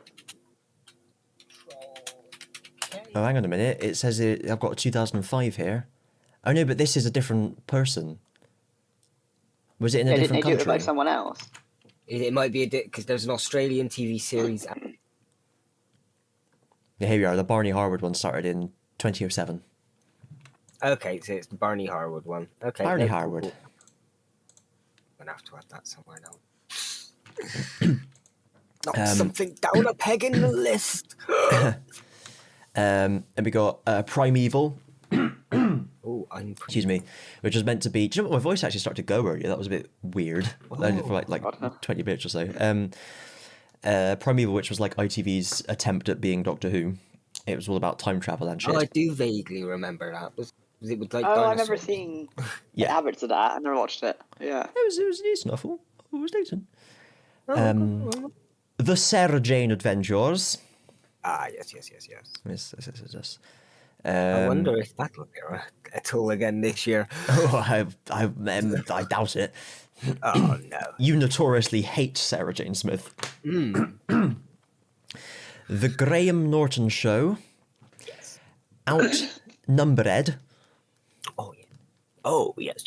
Oh, hang on a minute. It says I've got 2005 here. Oh no, but this is a different person. Was it in a Yeah, different didn't they do it with country? like someone else? It might be a because there's an Australian TV series. Yeah, here we are. The Barney Harwood one started in 2007. Okay, so it's the Barney Harwood one. Okay. Barney no, cool, Harwood. cool. I'm gonna have to add that somewhere now. Knock something down a peg in the list. And we got Primeval. Oh, I'm Excuse me, which was meant to be. Do you know what? My voice actually started to go earlier. That was a bit weird. For like God. 20 minutes or so. Primeval, which was like ITV's attempt at being Doctor Who. It was all about time travel and shit. Oh, I do vaguely remember that. Was it with like Oh, I dinosaurs? remember seeing Yeah. adverts of that. I never watched it. Yeah. It was decent. I thought it was decent. Oh, cool. The Sarah Jane Adventures. Ah, yes. Yes. I wonder if that'll appear at all again this year. Oh, I doubt it. Oh no. You notoriously hate Sarah Jane Smith. The Graham Norton Show. Yes. Outnumbered. Oh yeah. Oh yes.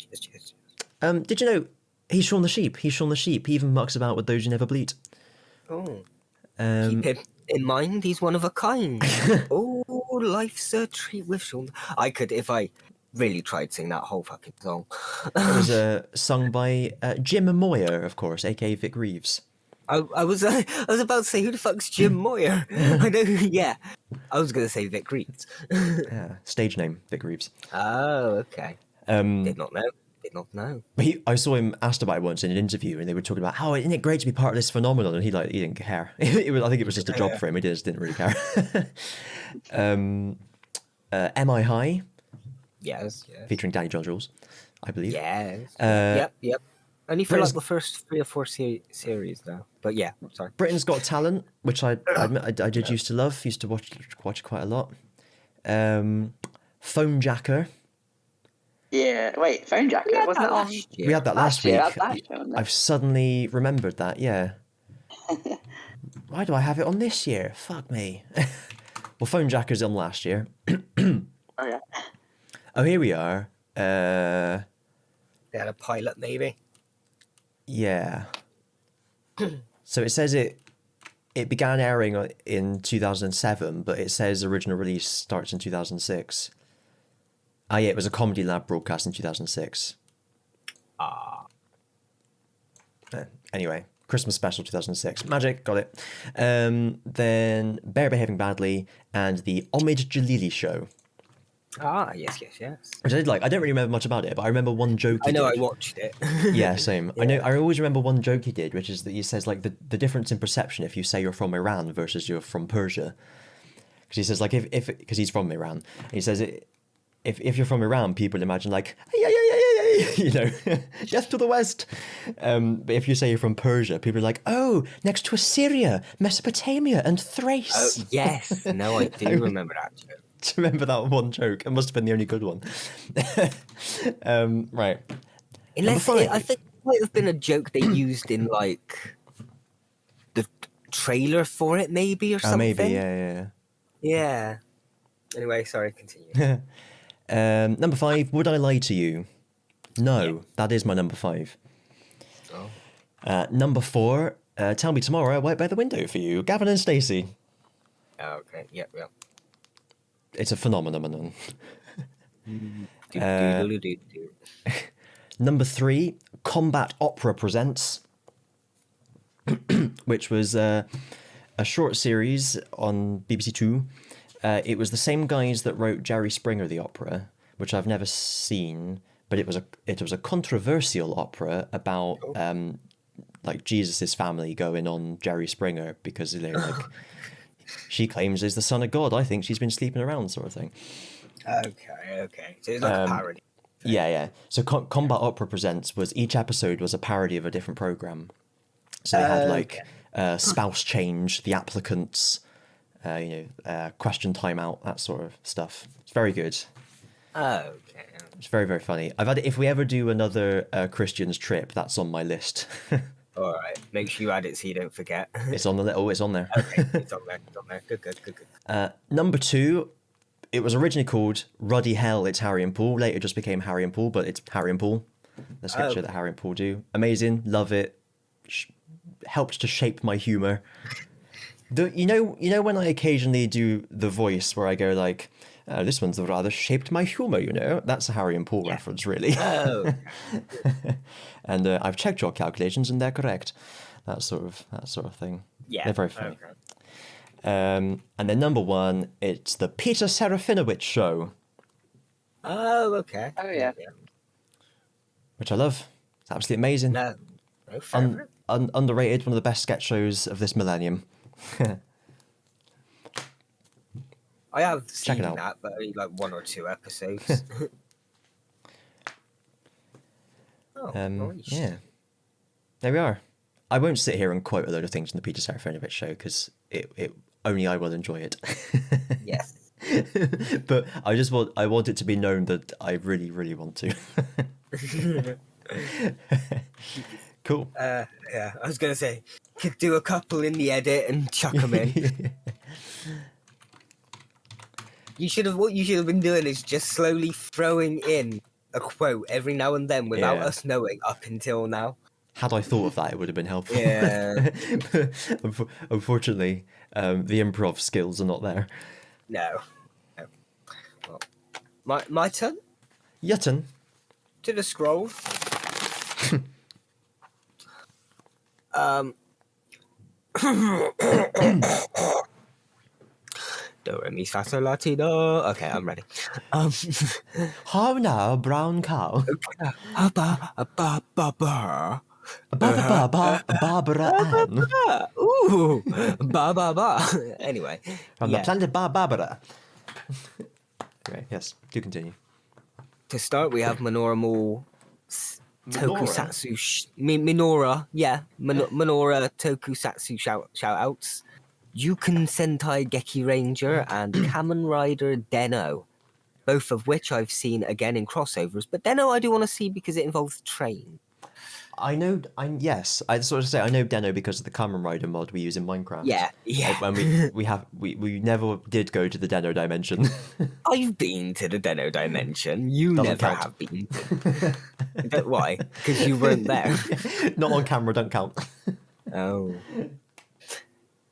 Did you know he's Shaun the Sheep? He's Shaun the Sheep. He even mucks about with those who never bleat. Oh. Um, Keep him. in mind. He's one of a kind. Oh, life's a treat with Sean. I could, if I really tried, sing that whole fucking song. It was sung by Jim Moyer, of course, aka Vic Reeves. I was about to say, who the fuck's Jim Moyer? I know. Yeah, I was gonna say Vic Reeves. Yeah, stage name Vic Reeves. Oh, okay. Did not know. Did not know. But I saw him asked about it once in an interview, and they were talking about how isn't it great to be part of this phenomenon, and he didn't care. I think it was just a job for him. He just didn't really care. Am I High? Yes. Featuring Danny John Jules, I believe. Yes. Uh, Yep. Only for Britain's- like the first 3 or 4 series though. But yeah, sorry. Britain's Got Talent, which I admit I did used to love. Used to watch quite a lot. Phone Jacker. Yeah, wait, Phone Jacker, wasn't that on? We had that last week. year, that last year, wasn't it? I've suddenly remembered that. Yeah. Why do I have it on this year? Fuck me. Well, Phone Jacker's on last year. Oh yeah. Oh, here we are. They had a pilot maybe. Yeah. So it says it began airing in 2007, but it says original release starts in 2006. Ah, yeah, it was a Comedy Lab broadcast in 2006. Anyway, Christmas special 2006. Magic, got it. Then Bear Behaving Badly and the Omid Jalili Show, Yes. which I did like. I don't really remember much about it, but I remember one joke he I know. did. I watched it. Yeah, same. I always remember one joke he did, which is that he says like the difference in perception if you say you're from Iran versus you're from Persia. Because he says like if because he's from Iran, and he says if you're from Iran, people imagine like yeah, you know, death to the west. But if you say you're from Persia, people are like, oh, next to Assyria, Mesopotamia, and Thrace. Oh, yes. No, I do remember that joke. To remember that one joke. It must have been the only good one. Right. Unless Number 5. I think it might have been a joke they used in like the trailer for it, maybe or something. Maybe, yeah. Yeah. Anyway, sorry. Continue. Number 5, Would I Lie to You? No, that is my number 5. Oh. Number 4, Tell Me Tomorrow, I Wait by the Window for You. Gavin and Stacey. Okay. Yep. It's a phenomenon. Do. Number 3, Combat Opera Presents, which was a short series on BBC Two. It was the same guys that wrote Jerry Springer the opera, which I've never seen, but it was a controversial opera about like Jesus's family going on Jerry Springer because they're like she claims is the son of God. I think she's been sleeping around, sort of thing. Okay. So it's like a parody. Yeah. So Combat Opera Presents was each episode was a parody of a different program. So they had like Spouse Change, The Applicants, Question Time Out, that sort of stuff. It's very good. Okay. It's very, very funny. I've had if we ever do another Christian's trip, that's on my list. All right. Make sure you add it so you don't forget. It's on the little. It's on there. Okay, it's on there. Good. Number 2, it was originally called Ruddy Hell, It's Harry and Paul. Later just became Harry and Paul, but it's Harry and Paul. The sketch that Harry and Paul do. Amazing. Love it. Helped to shape my humour. You know when I occasionally do the voice where I go like, this one's rather shaped my humour, you know? That's a Harry and Paul reference, really. Oh. And I've checked your calculations and they're correct. That sort of thing. Yeah. They're very funny. Okay. And then number 1, it's the Peter Serafinowicz Show, Oh, okay. Oh, yeah. which I love. It's absolutely amazing. No fair. Underrated, one of the best sketch shows of this millennium. I have Check seen it out. that, but only like 1 or 2 episodes. Nice. Yeah. There we are. I won't sit here and quote a load of things from the Peter Serafinowicz Show because it only I will enjoy it. Yes. But I want it to be known that I really, really want to. Cool. Yeah, I was gonna say could do a couple in the edit and chuck them in. What you should have been doing is just slowly throwing in a quote every now and then without Yeah. us knowing up until now. Had I thought of that, it would have been helpful. Yeah. Unfortunately, the improv skills are not there. No. Well, my turn Yutton. to the scroll. Do re mi fa sol la ti do. Okay, I'm ready. How now, brown cow? Barbara Ann. Ooh, ba. Anyway, From the planet Barbara. Okay, yes, do continue. To start, we have Minoramo Tokusatsu Minora, Minora Tokusatsu shout outs. Yuken Sentai Geki Ranger and Kamen Rider Den-O, both of which I've seen again in crossovers. But Den-O I do want to see because it involves train. I know. Yes. I sort of say I know Den-O because of the Kamen Rider mod we use in Minecraft. Yeah. When we never did go to the Den-O dimension. I've been to the Den-O dimension. You Doesn't never count. have been. Why? Because you weren't there. Not on camera. Don't count. Oh.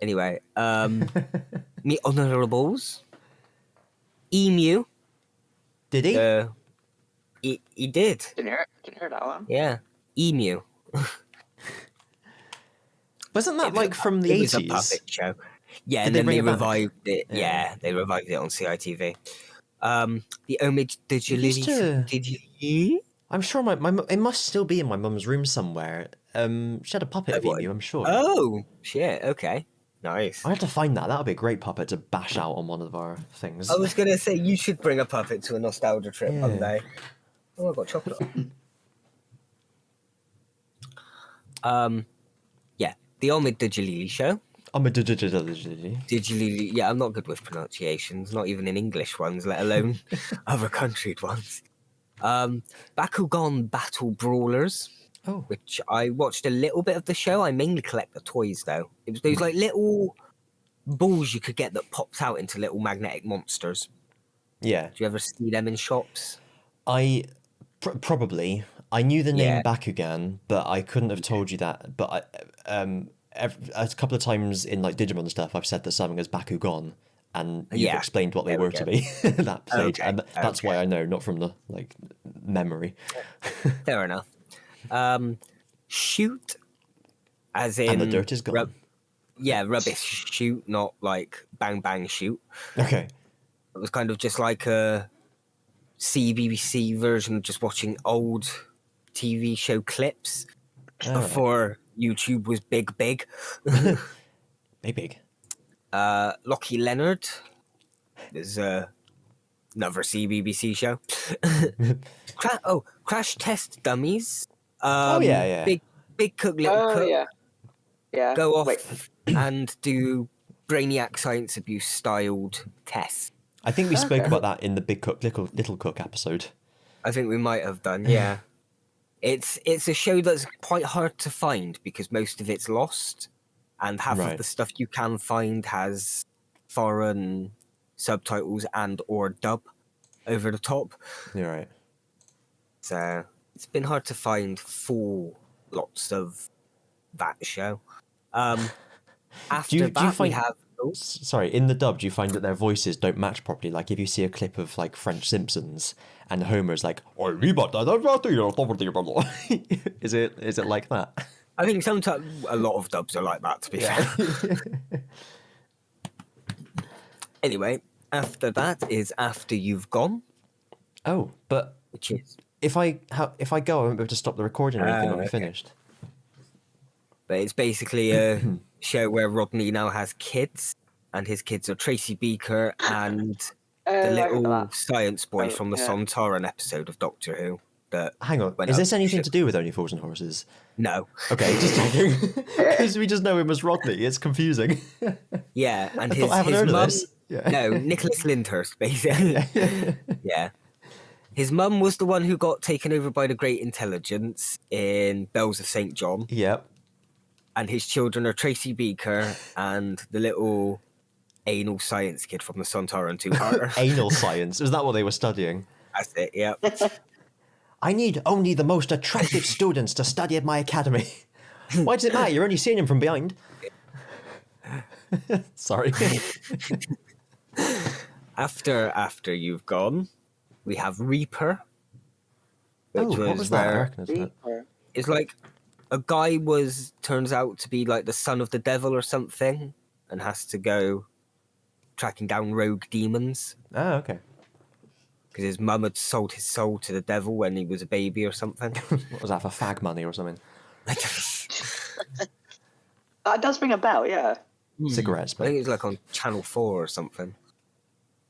Anyway, me honorables. Emu. Did he? He did. Didn't hear that one. Yeah. Emu. Wasn't that like from the It was a 80s? puppet show. Yeah, Did and they then bring they it back? revived it. Yeah. Yeah, they revived it on CITV. The homage used to- did you? I'm sure it must still be in my mum's room somewhere. She had a puppet of what? Emu, I'm sure. Oh shit! Okay, nice. I have to find that. That would be a great puppet to bash out on one of our things. I was gonna say you should bring a puppet to a nostalgia trip one Yeah. day. Oh, I got chocolate. Yeah, the Omid Digilili show. I'm a Digilili. Yeah, I'm not good with pronunciations, not even in English ones, let alone other country ones. Bakugan Battle Brawlers, Oh. which I watched a little bit of the show. I mainly collect the toys though. It was those like little balls you could get that popped out into little magnetic monsters. Yeah. Do you ever see them in shops? I probably I knew the name Yeah. Bakugan, but I couldn't have told you that. But a couple of times in like Digimon and stuff, I've said that something is Bakugan, and you've Yeah. explained what they There we were go. to me at that stage, Okay, and that's why I know, not from the like memory. Fair enough. Shoot, as in And the dirt is gone. rubbish shoot, not like bang bang shoot. Okay. It was kind of just like a CBBC version of just watching old TV show clips Alright. before YouTube was big. Hey, big. Lockie Leonard. There's another CBBC show. Crash Test Dummies. Yeah. Big Cook, Little Oh Cook. yeah. Go off Wait. and do Brainiac science abuse styled tests. I think we spoke Okay. about that in the Big Cook, Little Cook episode. I think we might have done, yeah. It's a show that's quite hard to find because most of it's lost, and half Right. of the stuff you can find has foreign subtitles and or dub over the top. You're right. So it's been hard to find full lots of that show. After do you that, we find- have. Oh, Sorry, in the dub, do you find that their voices don't match properly? Like, if you see a clip of, like, French Simpsons, and Homer's like, is it like that? I think sometimes a lot of dubs are like that, to be fair. Anyway, after that is After You've Gone, Oh, but which is... if I go, I won't be able to stop the recording or anything when we're okay. finished. But it's basically a show where Rodney now has kids, and his kids are Tracy Beaker and the little science boy from the yeah. Sontaran episode of Doctor Who. That Hang on, went is up this to anything ship. to do with Only Fools and Horses? No. Okay, just checking. Because we just know him as Rodney. It's confusing. Yeah, and I his, thought I haven't his heard of mum... this. Yeah. No, Nicholas Lyndhurst, basically. Yeah. His mum was the one who got taken over by the Great Intelligence in Bells of St. John. Yep. And his children are Tracy Beaker and the little anal science kid from the Sontaran two-parter. Anal science. Is that what they were studying? That's it, yeah. I need only the most attractive students to study at my academy. Why does it matter? You're only seeing him from behind. Sorry. After you've gone, we have Reaper, which what was that? I where recognise that. it's like a guy turns out to be like the son of the devil or something, and has to go tracking down rogue demons Oh, okay. because his mum had sold his soul to the devil when he was a baby or something. What was that, for fag money or something? That does ring a bell, yeah. Cigarettes, I but think it's like on Channel 4 or something.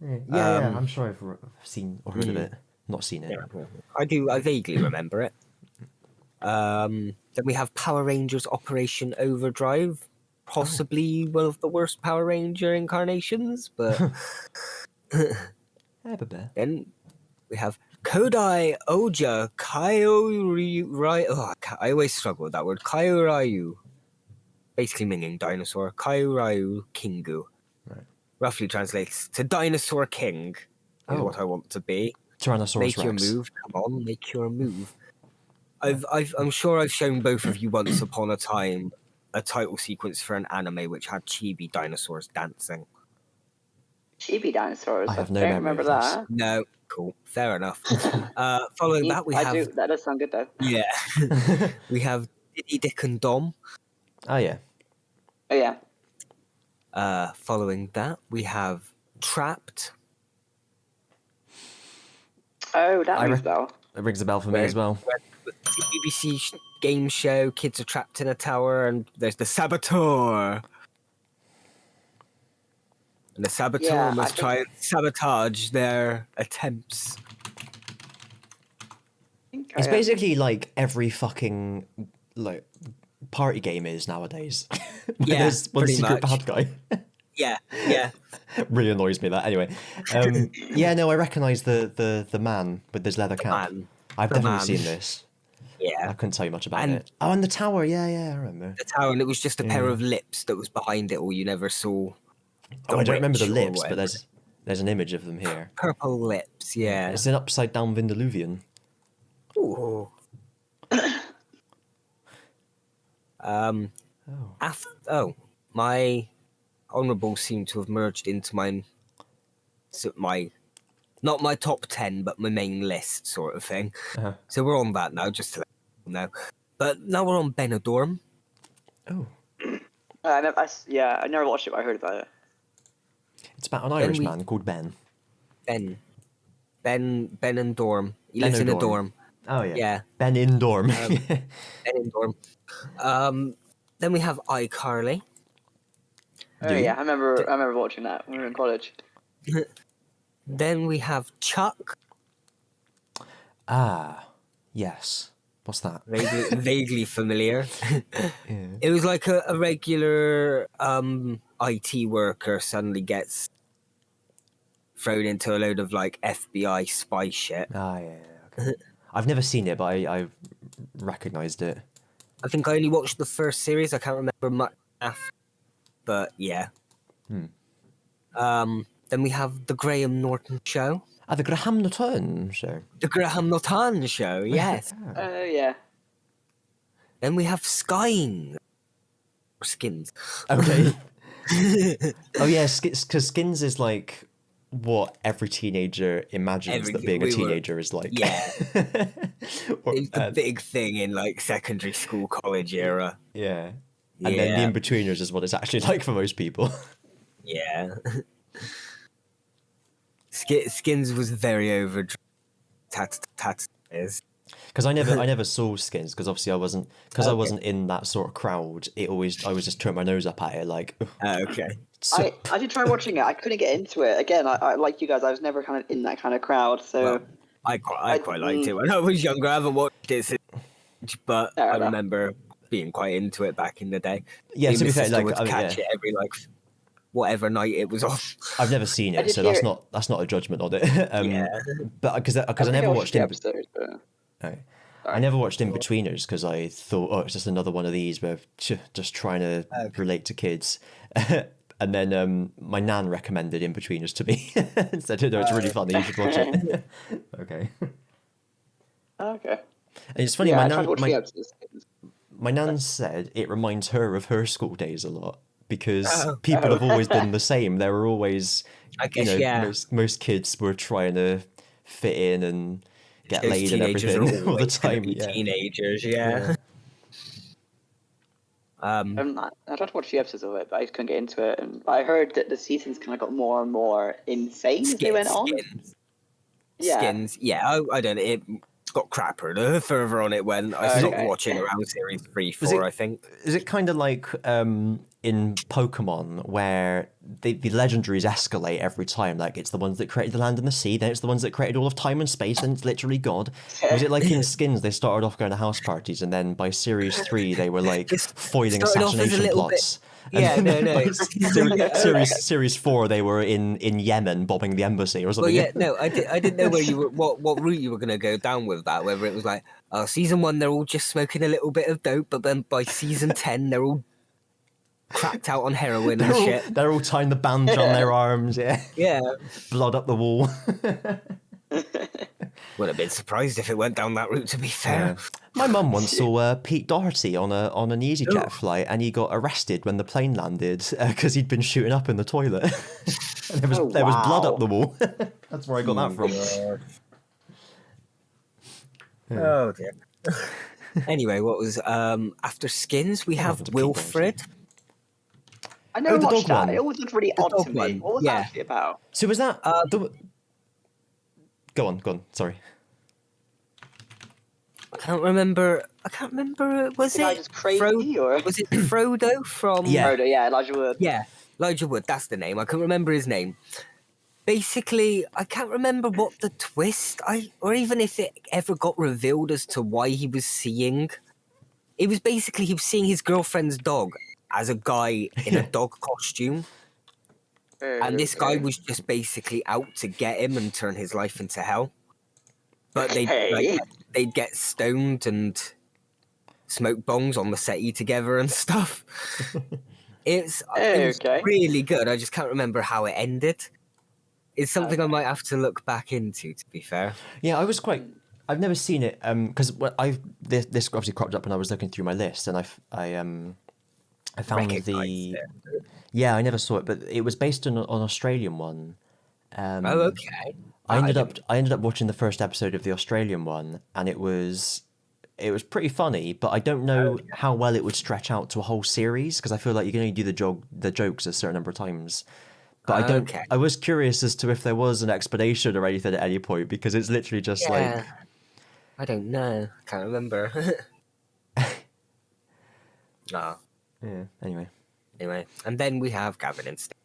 yeah, I'm sure I've seen or heard of it. Not seen it. I vaguely remember it. Then we have Power Rangers Operation Overdrive, possibly one of the worst Power Ranger incarnations, but then we have Kodai Oja Kaioryu. Oh, I always struggle with that word. Kaioryu. Basically meaning dinosaur. Kaioryu Kingu. Right. Roughly translates to Dinosaur King. Is what I want to be. Tyrannosaurus Make Rex. your move. Come on, make your move. I'm sure I've shown both of you once upon a time a title sequence for an anime which had chibi dinosaurs dancing. Chibi dinosaurs. I have no don't memory remember of this. that. No, cool, fair enough. Following that, we have That does sound good though. yeah, we have Diddy Dick and Dom. Oh, yeah. Oh yeah. Following that, we have Trapped. Oh, that rings a bell. It rings a bell for me as well. The BBC game show, kids are trapped in a tower, and there's the Saboteur. And the Saboteur must try and sabotage their attempts. It's basically like every fucking like party game is nowadays. Yeah, There's one pretty secret much. bad guy. Yeah. Really annoys me that. Anyway, yeah, no, I recognise the man with his leather cap. Man. I've The definitely man. seen this. I Yeah. couldn't tell you much about And- it. Oh, and the tower. Yeah, I remember. The tower, and it was just a pair of lips that was behind it all. You never saw. Oh, I don't remember the witch or lips, but whatever. there's an image of them here. Purple lips, yeah. It's an upside down Vindaloovian. Ooh. My honourables seem to have merged into not my top 10, but my main list sort of thing. Uh-huh. So we're on that now, just to let you know. But now we're on Benidorm. Oh, I never watched it, but I heard about it. it's about an Irish man called Ben. Ben and Dorm. He lives in a Benidorm. dorm. Oh yeah. Yeah. Ben in dorm. Ben in dorm. Then we have iCarly. Oh Do you? yeah, I remember watching that when we were in college. Then we have Chuck. Ah, yes. What's that? Vaguely familiar. Yeah. It was like a regular IT worker suddenly gets thrown into a load of like FBI spy shit. Ah, yeah. Okay. I've never seen it, but I recognised it. I think I only watched the first series. I can't remember much after, but yeah. Then we have the Graham Norton Show. Ah, the Graham Norton show. The Graham Norton Show, yes. Oh yeah. Then we have Skins. Or Skins. Okay. Oh yeah, because Skins is like what every teenager imagines that being a teenager is like. Yeah. Or- It's the big thing in like secondary school, college era. yeah. And then the Yeah. in-betweeners is what it's actually like for most people. Yeah. Skins was very over. Is. Because I never saw Skins because obviously I wasn't in that sort of crowd. I was just turning my nose up at it like. Okay. So, I did try watching it. I couldn't get into it. Again, I like you guys. I was never kind of in that kind of crowd. So Well, I quite liked it when I was younger. I haven't watched it since, but Fair I enough. remember being quite into it back in the day. yeah, Me to and be my fair, sister like would I mean, catch yeah, it every like whatever night it was on. I've never seen I it, did so hear that's not a judgment on it. Yeah. But because I think never watched the in. episodes, but Okay. I never watched In Betweeners because I thought, oh, it's just another one of these where just trying to relate to kids. And then my nan recommended In Betweeners to me and said, no, it's really funny, you should watch it. Okay. Okay. And it's funny, Yeah, I tried to watch the my episodes. my nan said it reminds her of her school days a lot because Oh, people oh. have always been the same. There were always, I guess, yeah. most kids were trying to fit in and get Those laid and teenagers are everything all the always going to time. be Yeah. teenagers, Yeah. yeah. I tried to watch a few episodes of it, but I just couldn't get into it. And I heard that the seasons kind of got more and more insane as they went on. Yeah. Skins, yeah. I don't know. It got crapper the further on it went. I stopped Okay. watching around series 3, Was 4, it- I think. Is it kind of like in Pokemon where the legendaries escalate every time? Like it's the ones that created the land and the sea, then it's the ones that created all of time and space, then it's literally God. Or was it like in Skins they started off going to house parties and then by series 3 they were like Just foiling started off as a assassination little plots? Yeah, And then no. by series 4 they were in Yemen bombing the embassy or Well, something. yeah, no, I didn't know where you were, what route you were going to go down with that. Whether it was like, season 1 they're all just smoking a little bit of dope, but then by season 10 they're all cracked out on heroin and shit. They're all tying the bandage on their arms, yeah. Yeah, Blood up the wall. would have been surprised if it went down that route. To be fair, My mum once saw Pete Doherty on an EasyJet flight, and he got arrested when the plane landed because he'd been shooting up in the toilet. And there was blood up the wall. That's where I got that from. Oh dear. Anyway, what was after Skins? We have happened to Pete Wilfred. I never the watched dog that. one. It always looked really odd dog to me. one, What was yeah. that actually about? So was that Go on. Sorry. I can't remember. Was The guy it just crazy, or Was it Frodo from? Yeah. Frodo, yeah, Elijah Wood. Yeah, Elijah Wood. That's the name. I couldn't remember his name. Basically, I can't remember what the twist, or even if it ever got revealed as to why he was seeing. It was basically he was seeing his girlfriend's dog as a guy in a dog costume, and this guy was just basically out to get him and turn his life into hell. But they'd get stoned and smoke bongs on the settee together and stuff. It was really good. I just can't remember how it ended. It's something I might have to look back into, to be fair. Yeah, I've never seen it because this obviously cropped up when I was looking through my list, and I found Recognised it. Yeah, I never saw it, but it was based on an Australian one. Oh, okay. I ended up watching the first episode of the Australian one, and it was pretty funny, but I don't know how well it would stretch out to a whole series because I feel like you can only do the jokes a certain number of times. But I don't. Okay. I was curious as to if there was an explanation or anything at any point because it's literally just like. I don't know. Can't remember. Yeah. Anyway, and then we have Gavin instead.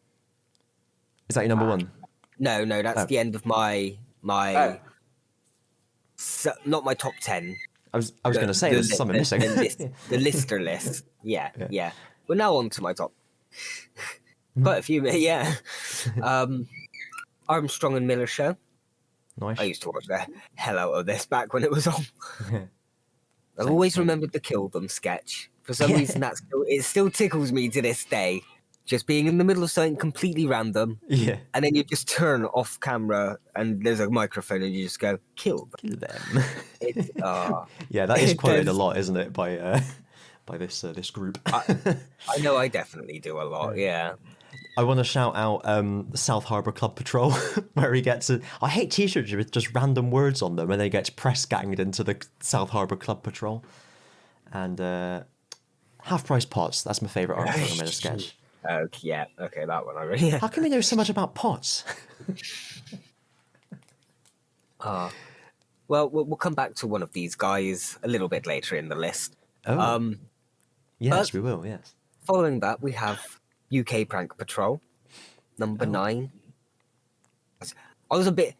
is that your number one? No, that's the end of my not my top 10. I was going to say there's something missing. The lister list. Yeah. We're now on to my top. Quite a few, yeah. Armstrong and Miller show. Nice. I used to watch the hell out of this back when it was on. I've always remembered the Kill Them sketch. For some reason, it still tickles me to this day. Just being in the middle of something completely random, and then you just turn off camera, and there's a microphone, and you just go, "Kill them." Yeah, that is quoted a lot, isn't it? By this group. I know I definitely do a lot. Yeah. I want to shout out South Harbour Club Patrol, where he gets I hate T-shirts with just random words on them, and then he gets press ganged into the South Harbour Club Patrol, and Half Price Pots. That's my favourite Armstrong and Miller sketch. Okay, that one I really. How can we know so much about pots? Well, we'll come back to one of these guys a little bit later in the list. Oh. Yes, we will. Yes. Following that, we have UK Prank Patrol, number 9.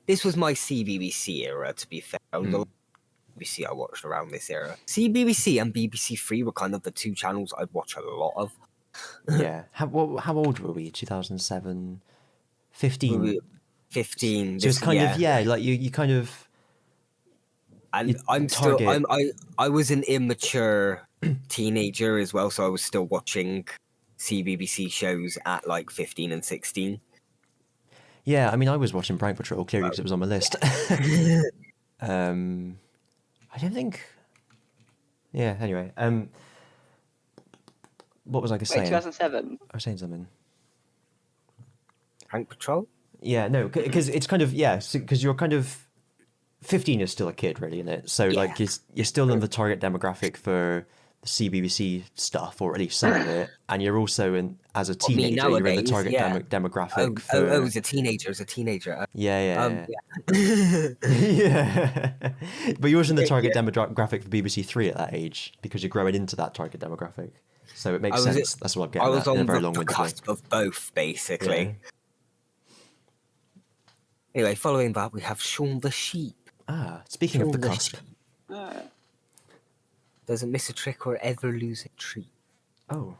This was my CBBC era, to be fair. BBC I watched around this era. CBBC and BBC Three were kind of the two channels I'd watch a lot of. Yeah. How old were we? 2007? 15? 15. So it's kind of, like you kind of... And I was an immature teenager as well, so I was still watching CBBC shows at like 15 and 16. Yeah, I mean, I was watching Prank Patrol clearly because it was on my list. I I don't think. Yeah. Anyway, what was I Wait, saying? 2007. I was saying something. Rank Patrol? Yeah, no, because it's kind of because you're kind of 15 is still a kid, really, isn't it? So Yeah. like you're still in the target demographic for the CBBC stuff, or at least some of it, and you're also as a What, me teenager, you're in the nowadays? target Yeah. demographic for As a teenager. yeah. Yeah. Yeah, but you're also in the target Yeah. demographic for BBC Three at that age because you're growing into that target demographic. So it makes I was- sense. That's what I'm I getting was at in a on very the long-winded way. cusp of both, basically. Yeah. Anyway, following that, we have Shaun the Sheep. Speaking of the Shaun the cusp. Sheep. Uh, Doesn't miss a trick or ever lose a treat. Oh.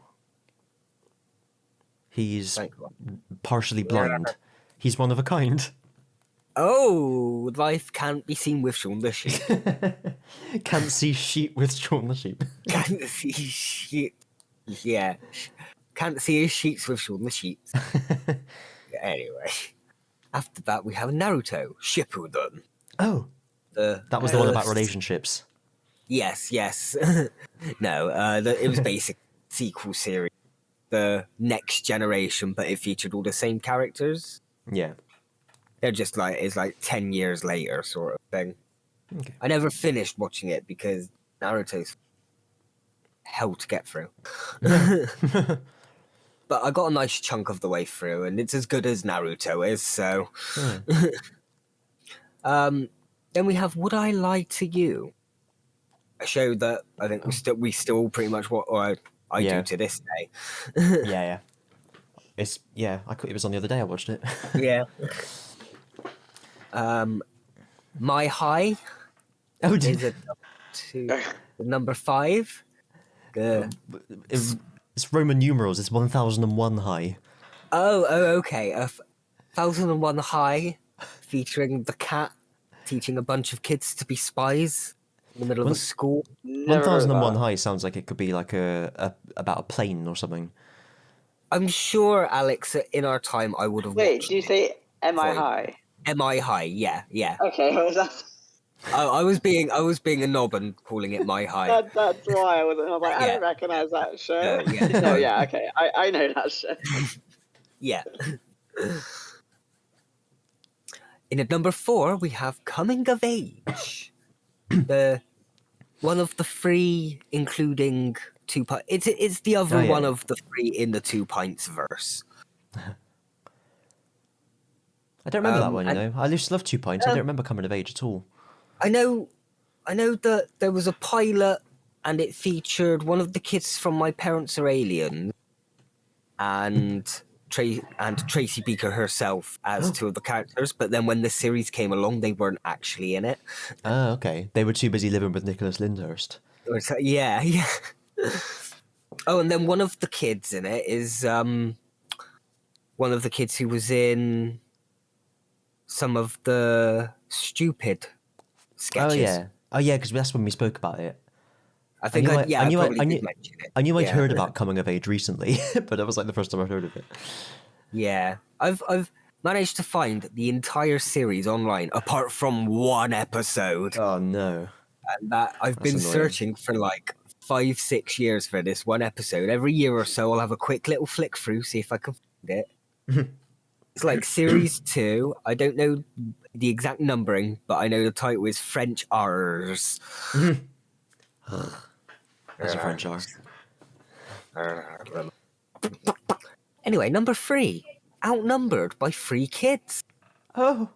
He's Thank God. partially blind. He's one of a kind. Oh, life can't be seen with Shaun the Sheep. Can't see sheep with Shaun the Sheep. Can't see sheep. Yeah. Can't see his sheets with Shaun the Sheep. Anyway. After that, we have Naruto Shippuden. Oh, that was the one about relationships. Yes. No, it was basic sequel series. The Next Generation, but it featured all the same characters. Yeah. They're just it's like 10 years later sort of thing. Okay. I never finished watching it because Naruto's hell to get through. But I got a nice chunk of the way through, and it's as good as Naruto is, so... Then we have Would I Lie to You? A show that I think we still pretty much what I do to this day. Yeah. It was on the other day I watched it. Yeah. My High Oh, is number 5. It's Roman numerals. It's 1001 high. Oh, okay. 1001 High, featuring the cat teaching a bunch of kids to be spies in the middle of a school. 1001 high sounds like it could be like about a plane or something. I'm sure, Alex, in our time, I would have Wait, watched did you say M.I. Wait. High? M.I. High, yeah. Okay, what was that? I was being a knob and calling it My High. That's why I was like, I Yeah. don't recognise that show. No, yeah. No, yeah, okay, I know that show. Yeah. In at number 4, we have Coming of Age. One of the 3, including 2 pints. It's the other one of the 3 in the 2 pints verse. I don't remember that one, you know. I used to love 2 pints. I don't remember Coming of Age at all. I know that there was a pilot, and it featured one of the kids from My Parents Are Aliens, and Tracy Beaker herself as 2 of the characters. But then when the series came along, they weren't actually in it. Oh, okay. They were too busy living with Nicholas Lyndhurst. Yeah. Oh, and then one of the kids in it is one of the kids who was in some of the Stupid sketches. Oh yeah, because that's when we spoke about it. I think I knew I'd Yeah. heard about Coming of Age recently, but that was like the first time I'd heard of it. Yeah, I've managed to find the entire series online apart from one episode, Oh no. and that I've been annoying. searching for like 5-6 years for this one episode. Every year or so, I'll have a quick little flick through, see if I can find it. It's like series 2. I don't know the exact numbering, but I know the title is French R's. That's a French R. Anyway, number 3, Outnumbered by 3 Kids. Oh.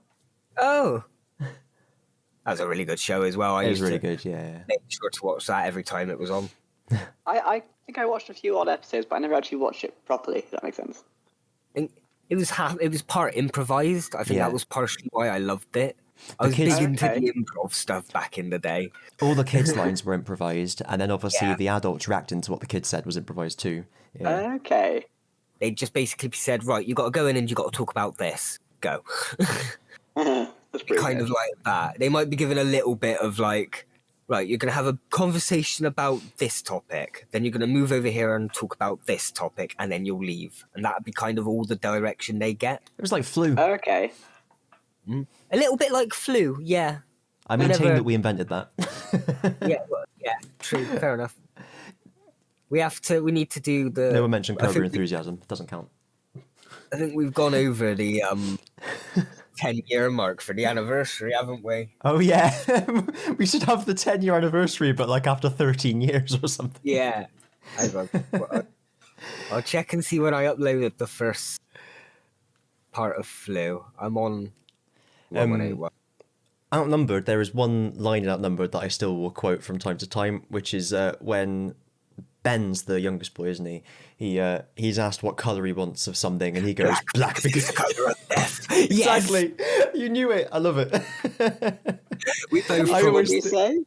Oh, that was a really good show as well. It was used really to good, yeah. make sure to watch that every time it was on. I think I watched a few odd episodes, but I never actually watched it properly, if that makes sense. And it was part improvised. I think Yeah. that was partially why I loved it. I was kids- big into Okay. the improv stuff back in the day. All the kids' lines were improvised, and then obviously Yeah. the adults reacting to what the kids said was improvised too. Yeah. Okay. They just basically said, right, you got to go in and you got to talk about this. Go. That's pretty Kind good. of like that. They might be given a little bit of like, right, you're going to have a conversation about this topic, then you're going to move over here and talk about this topic, and then you'll leave. And that'd be kind of all the direction they get. It was like Flu. Okay. A little bit like Flu, yeah. I maintain that we invented that. Yeah, true, fair enough. We need to do the... Never mentioned I Curb Your think Enthusiasm. Doesn't count. I think we've gone over the 10-year mark for the anniversary, haven't we? Oh, yeah. We should have the 10-year anniversary, but like after 13 years or something. Yeah. I'll check and see when I uploaded the first part of Flu. I'm on 1181. Outnumbered, there is one line in Outnumbered that I still will quote from time to time, which is when Ben's the youngest boy, isn't he? He's asked what colour he wants of something, and he goes, black because the colour of death. Exactly. You knew it. I love it. We both I What always did you say?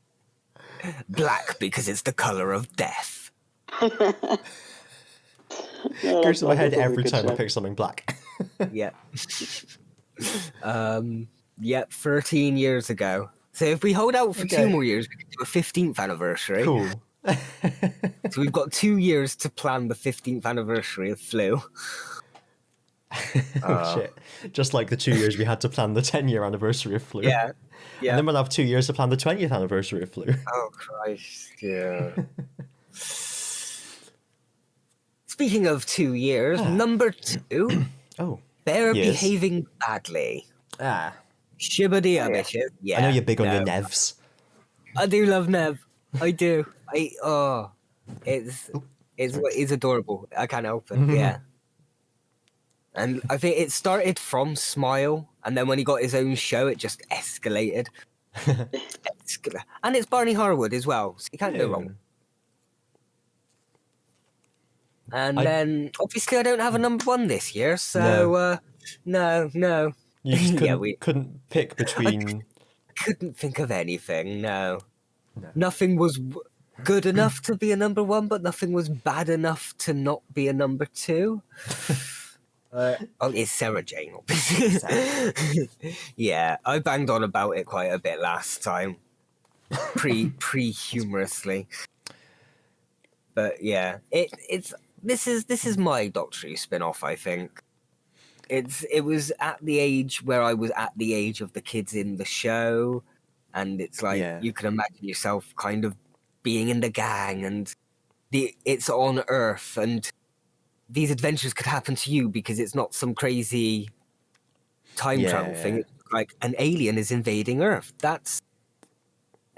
black because it's the colour of death. No, goes to my head that's a every good time I show. pick something black. Yeah. 13 years ago. So if we hold out for 2 more years, we can do a 15th anniversary. Cool. So we've got 2 years to plan the 15th anniversary of Flu. Oh, shit. Just like the 2 years we had to plan the 10-year anniversary of Flu. Yeah. And then we'll have 2 years to plan the 20th anniversary of Flu. Oh, Christ. Yeah. Speaking of 2 years, number 2, Oh. they're Yes. behaving badly. Ah. Shibadee, yeah. bitches. Yeah. I know you're big on no. your Nevs. I do love Nev. I do. It's adorable. I can't help it. Yeah. And I think it started from Smile, and then when he got his own show, it just escalated. And it's Barney Harwood as well, so you can't go wrong. And then, obviously, I don't have a number 1 this year, so no. You just couldn't, we couldn't pick between... couldn't think of anything. No. Nothing was good enough to be a number 1, but nothing was bad enough to not be a number 2. It's Sarah Jane, obviously. Yeah, I banged on about it quite a bit last time, humorously. But yeah, this is my Doctor Who spin-off, I think. It was at the age where I was at the age of the kids in the show, and it's like you can imagine yourself kind of being in the gang, and it's on Earth, and these adventures could happen to you because it's not some crazy time travel thing. It's like an alien is invading Earth.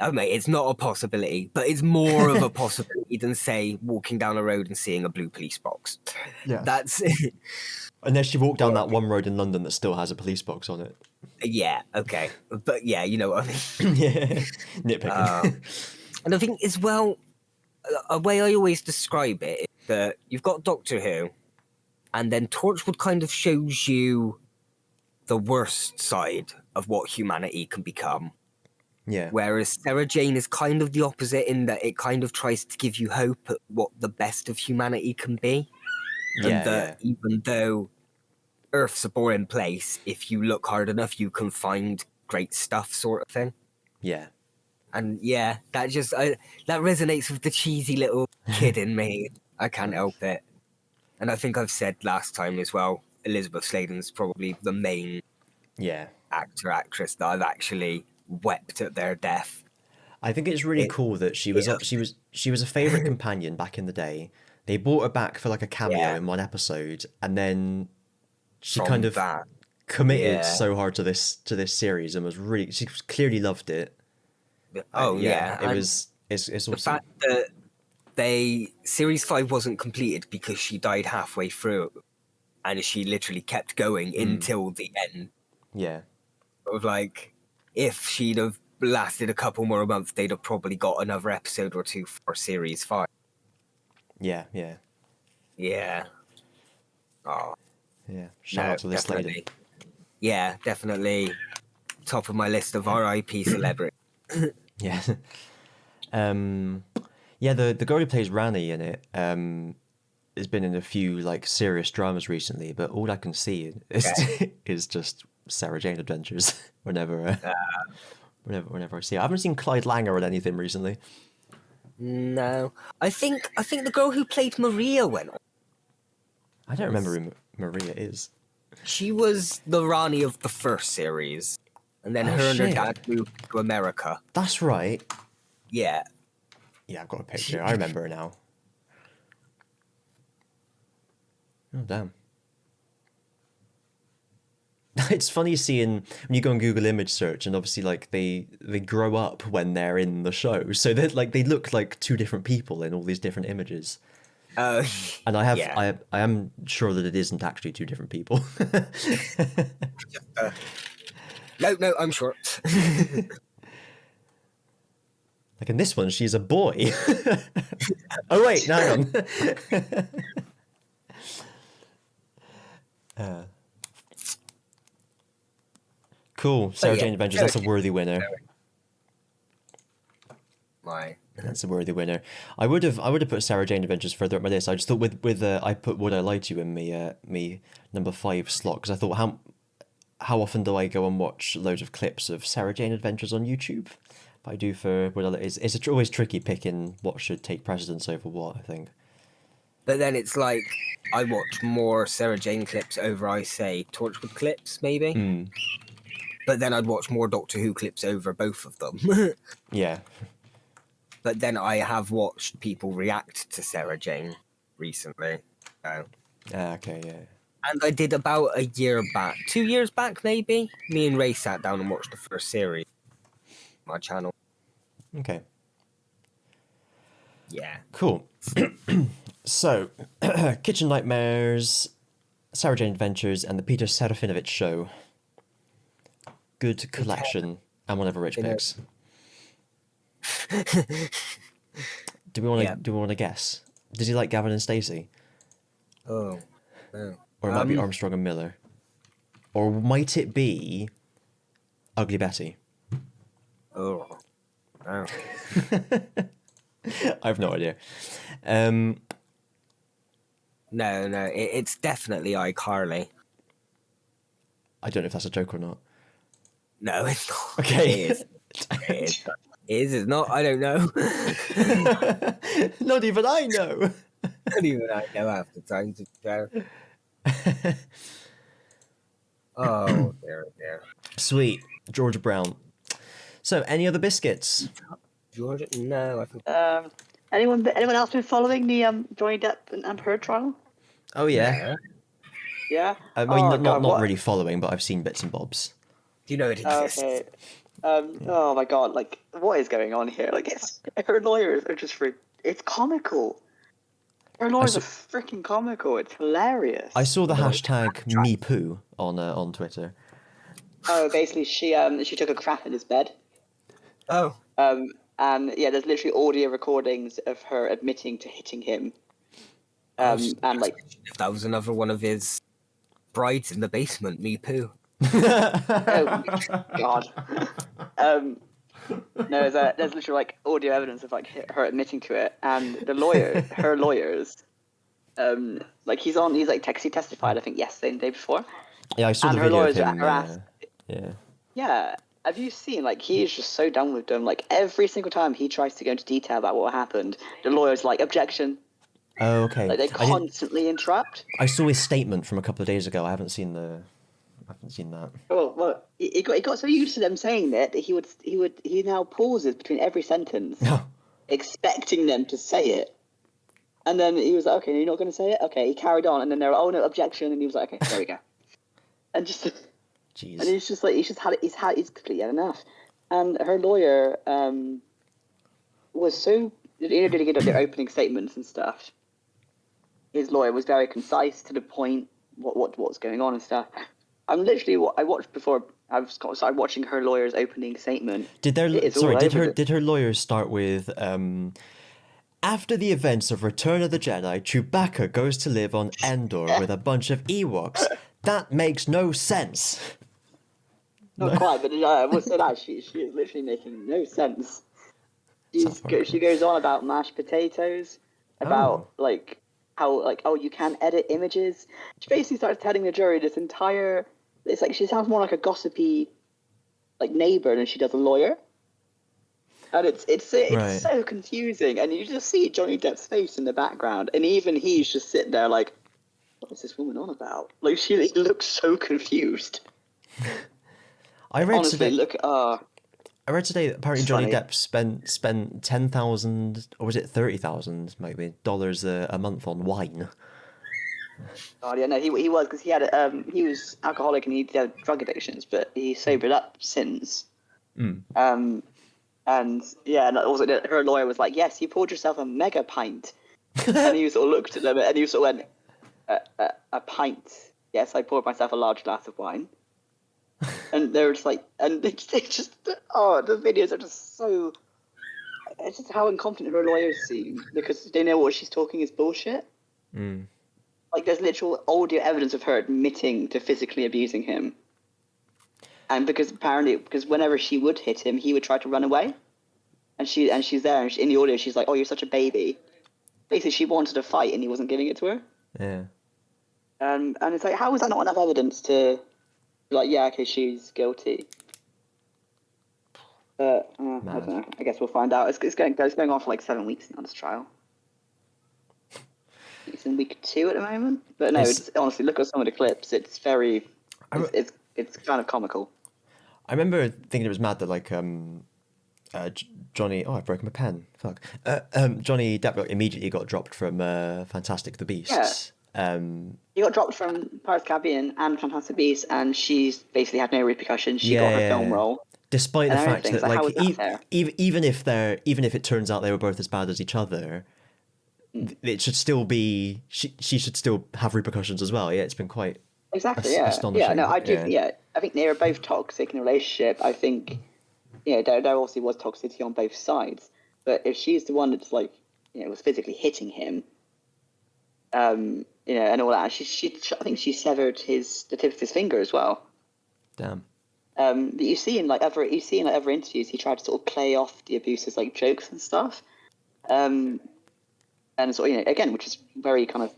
It's not a possibility, but it's more of a possibility than, say, walking down a road and seeing a blue police box. Yeah. That's... Unless you walk down that one road in London that still has a police box on it. Yeah, okay. But yeah, you know what I mean. Yeah. Nitpicking. And I think as well, a way I always describe it is that you've got Doctor Who, and then Torchwood kind of shows you the worst side of what humanity can become. Yeah. Whereas Sarah Jane is kind of the opposite in that it kind of tries to give you hope at what the best of humanity can be. And that even though Earth's a boring place, if you look hard enough, you can find great stuff, sort of thing. Yeah. And yeah, that resonates with the cheesy little kid in me. I can't help it. And I think I've said last time as well, Elizabeth Sladen's probably the main actress that I've actually wept at their death. I think it's really cool that she was a favorite companion back in the day. They brought her back for like a cameo in one episode, and then she kind of committed so hard to this series and she clearly loved it. Oh it's awesome. The fact that series 5 wasn't completed because she died halfway through, and she literally kept going until the end. Yeah. Of like, if she'd have lasted a couple more months, they'd have probably got another episode or 2 for series 5. Yeah. Oh. Yeah. Shout out to this lady. Yeah, definitely top of my list of RIP celebrity. Yeah. The girl who plays Rani in it has been in a few like serious dramas recently, but all I can see is just Sarah Jane adventures whenever I see her. I haven't seen Clyde Langer in anything recently. No. I think the girl who played Maria went on. I don't remember who Maria is. She was the Rani of the first series. and then Oh, her and her shit. dad moved to America. That's right. Yeah. Yeah, I've got a picture. I remember her now. Oh, damn. It's funny seeing when you go on Google image search, and obviously like they grow up when they're in the show, so they look like two different people in all these different images. And Yeah. I am sure that it isn't actually two different people. No, I'm sure. Like in this one, she's a boy. Oh wait, no, hang on. Cool, Sarah yeah, Jane Adventures. That's a worthy winner. My. That's a worthy winner. I would have put Sarah Jane Adventures further up my list. I just thought with I put Would I Lie to You in me number 5 slot, because I thought how often do I go and watch loads of clips of Sarah Jane Adventures on YouTube? But I do for Would I Lie. It's always tricky picking what should take precedence over what, I think. But then it's like I watch more Sarah Jane clips over, I say, Torchwood clips, maybe. But then I'd watch more Doctor Who clips over both of them. Yeah. But then I have watched people react to Sarah Jane recently. So. Okay, yeah. And I did about a year back, 2 years back maybe. Me and Ray sat down and watched the first series on my channel. Okay. Yeah. Cool. So, Kitchen Nightmares, Sarah Jane Adventures, and the Peter Serafinovich Show. Good collection, and whatever Rich picks. Do we want to guess? Does he like Gavin and Stacey? Oh, no. Or it might be Armstrong and Miller? Or might it be Ugly Betty? Oh. No. I have no idea. No, it's definitely iCarly. I don't know if that's a joke or not. No, it's not. Okay. It is. It is. It's not. I don't know. Not even I know. Not even I know half the time to share. Oh, there. Sweet. George Brown. So, any other biscuits? Georgia? No, I think. Anyone else been following the Johnny Depp and Amber Heard trial? Oh, yeah. Yeah. I mean, Oh, not God, what? really following, but I've seen bits and bobs. Do you know it exists? Okay. Oh my God! Like, what is going on here? Like, her lawyers are just it's comical. Her lawyers are freaking comical. It's hilarious. I saw the hashtag #MePoo on Twitter. Oh, basically, she took a crap in his bed. Oh. And yeah, there's literally audio recordings of her admitting to hitting him. And like, if that was another one of his brides in the basement, me poo. oh God. No, there's literally like audio evidence of like her admitting to it, and her lawyers, like he's like he testified I think yesterday and the day before. Yeah, I saw and the her video of lawyers him. are asked, yeah. Have you seen, like, he is just so done with them. Like, every single time he tries to go into detail about what happened, the lawyer's like, objection. Oh, okay. Like, they constantly interrupt. I saw his statement from a couple of days ago. I haven't seen that. Well, he got so used to them saying it that he now pauses between every sentence, expecting them to say it. And then he was like, okay, you're not going to say it? Okay, he carried on, and then they're like, oh, no, objection. And he was like, okay, there we go. And just... Jeez. And he's completely had enough. And her lawyer was so, did he get their opening statements and stuff. His lawyer was very concise, to the point, what's going on and stuff. I watched before I started watching her lawyer's opening statement. Did her lawyers start with after the events of Return of the Jedi, Chewbacca goes to live on Endor with a bunch of Ewoks? That makes no sense. Not quite, but I will say that she is literally making no sense. She goes on about mashed potatoes, about like how like you can't edit images. She basically starts telling the jury this entire. It's like she sounds more like a gossipy, like neighbor than she does a lawyer. And it's so confusing, and you just see Johnny Depp's face in the background, and even he's just sitting there like, what is this woman on about? Like, she looks so confused. I read honestly, today. look. I read today that apparently It's Johnny funny. Depp spent $10,000 or was it $30,000 maybe dollars a month on wine. Oh yeah, no, he was because he was alcoholic and he had drug addictions, but he sobered up since. Um, and yeah, and also her lawyer was like, "Yes, you poured yourself a mega pint," and he sort of looked at them and he sort of went, "A pint? Yes, I poured myself a large glass of wine." And they were just like, and they just, oh, the videos are just so. It's just how incompetent her lawyers seem because they know what she's talking is bullshit. Like, there's literal audio evidence of her admitting to physically abusing him. And because whenever she would hit him, he would try to run away. And she's there, and in the audio, she's like, "Oh, you're such a baby." Basically, she wanted a fight, and he wasn't giving it to her. Yeah. And it's like, how is that not enough evidence to, be like, yeah, okay, she's guilty. I don't know. I guess we'll find out. It's going on for like 7 weeks now, this trial. It's in week 2 at the moment. But no, it's honestly, look at some of the clips. It's very, it's kind of comical. I remember thinking it was mad that like Johnny. Oh, I've broken my pen. Fuck. Johnny Depp immediately got dropped from Fantastic the Beasts. Yeah. He got dropped from Pirates of the Caribbean and Fantastic Beasts, and she's basically had no repercussions. She got her film role. Despite the fact that, how is that fair? even if it turns out they were both as bad as each other, it should still be she should still have repercussions as well. Yeah, it's been quite astonishing. Yeah, no, I do. Yeah, I think they were both toxic in a relationship. I think, there obviously was toxicity on both sides. But if she's the one that's like, was physically hitting him, and all that, I think she severed the tip of his finger as well. Damn. That you see in other interviews, he tried to sort of play off the abuse as like jokes and stuff, and sort of, again, which is very kind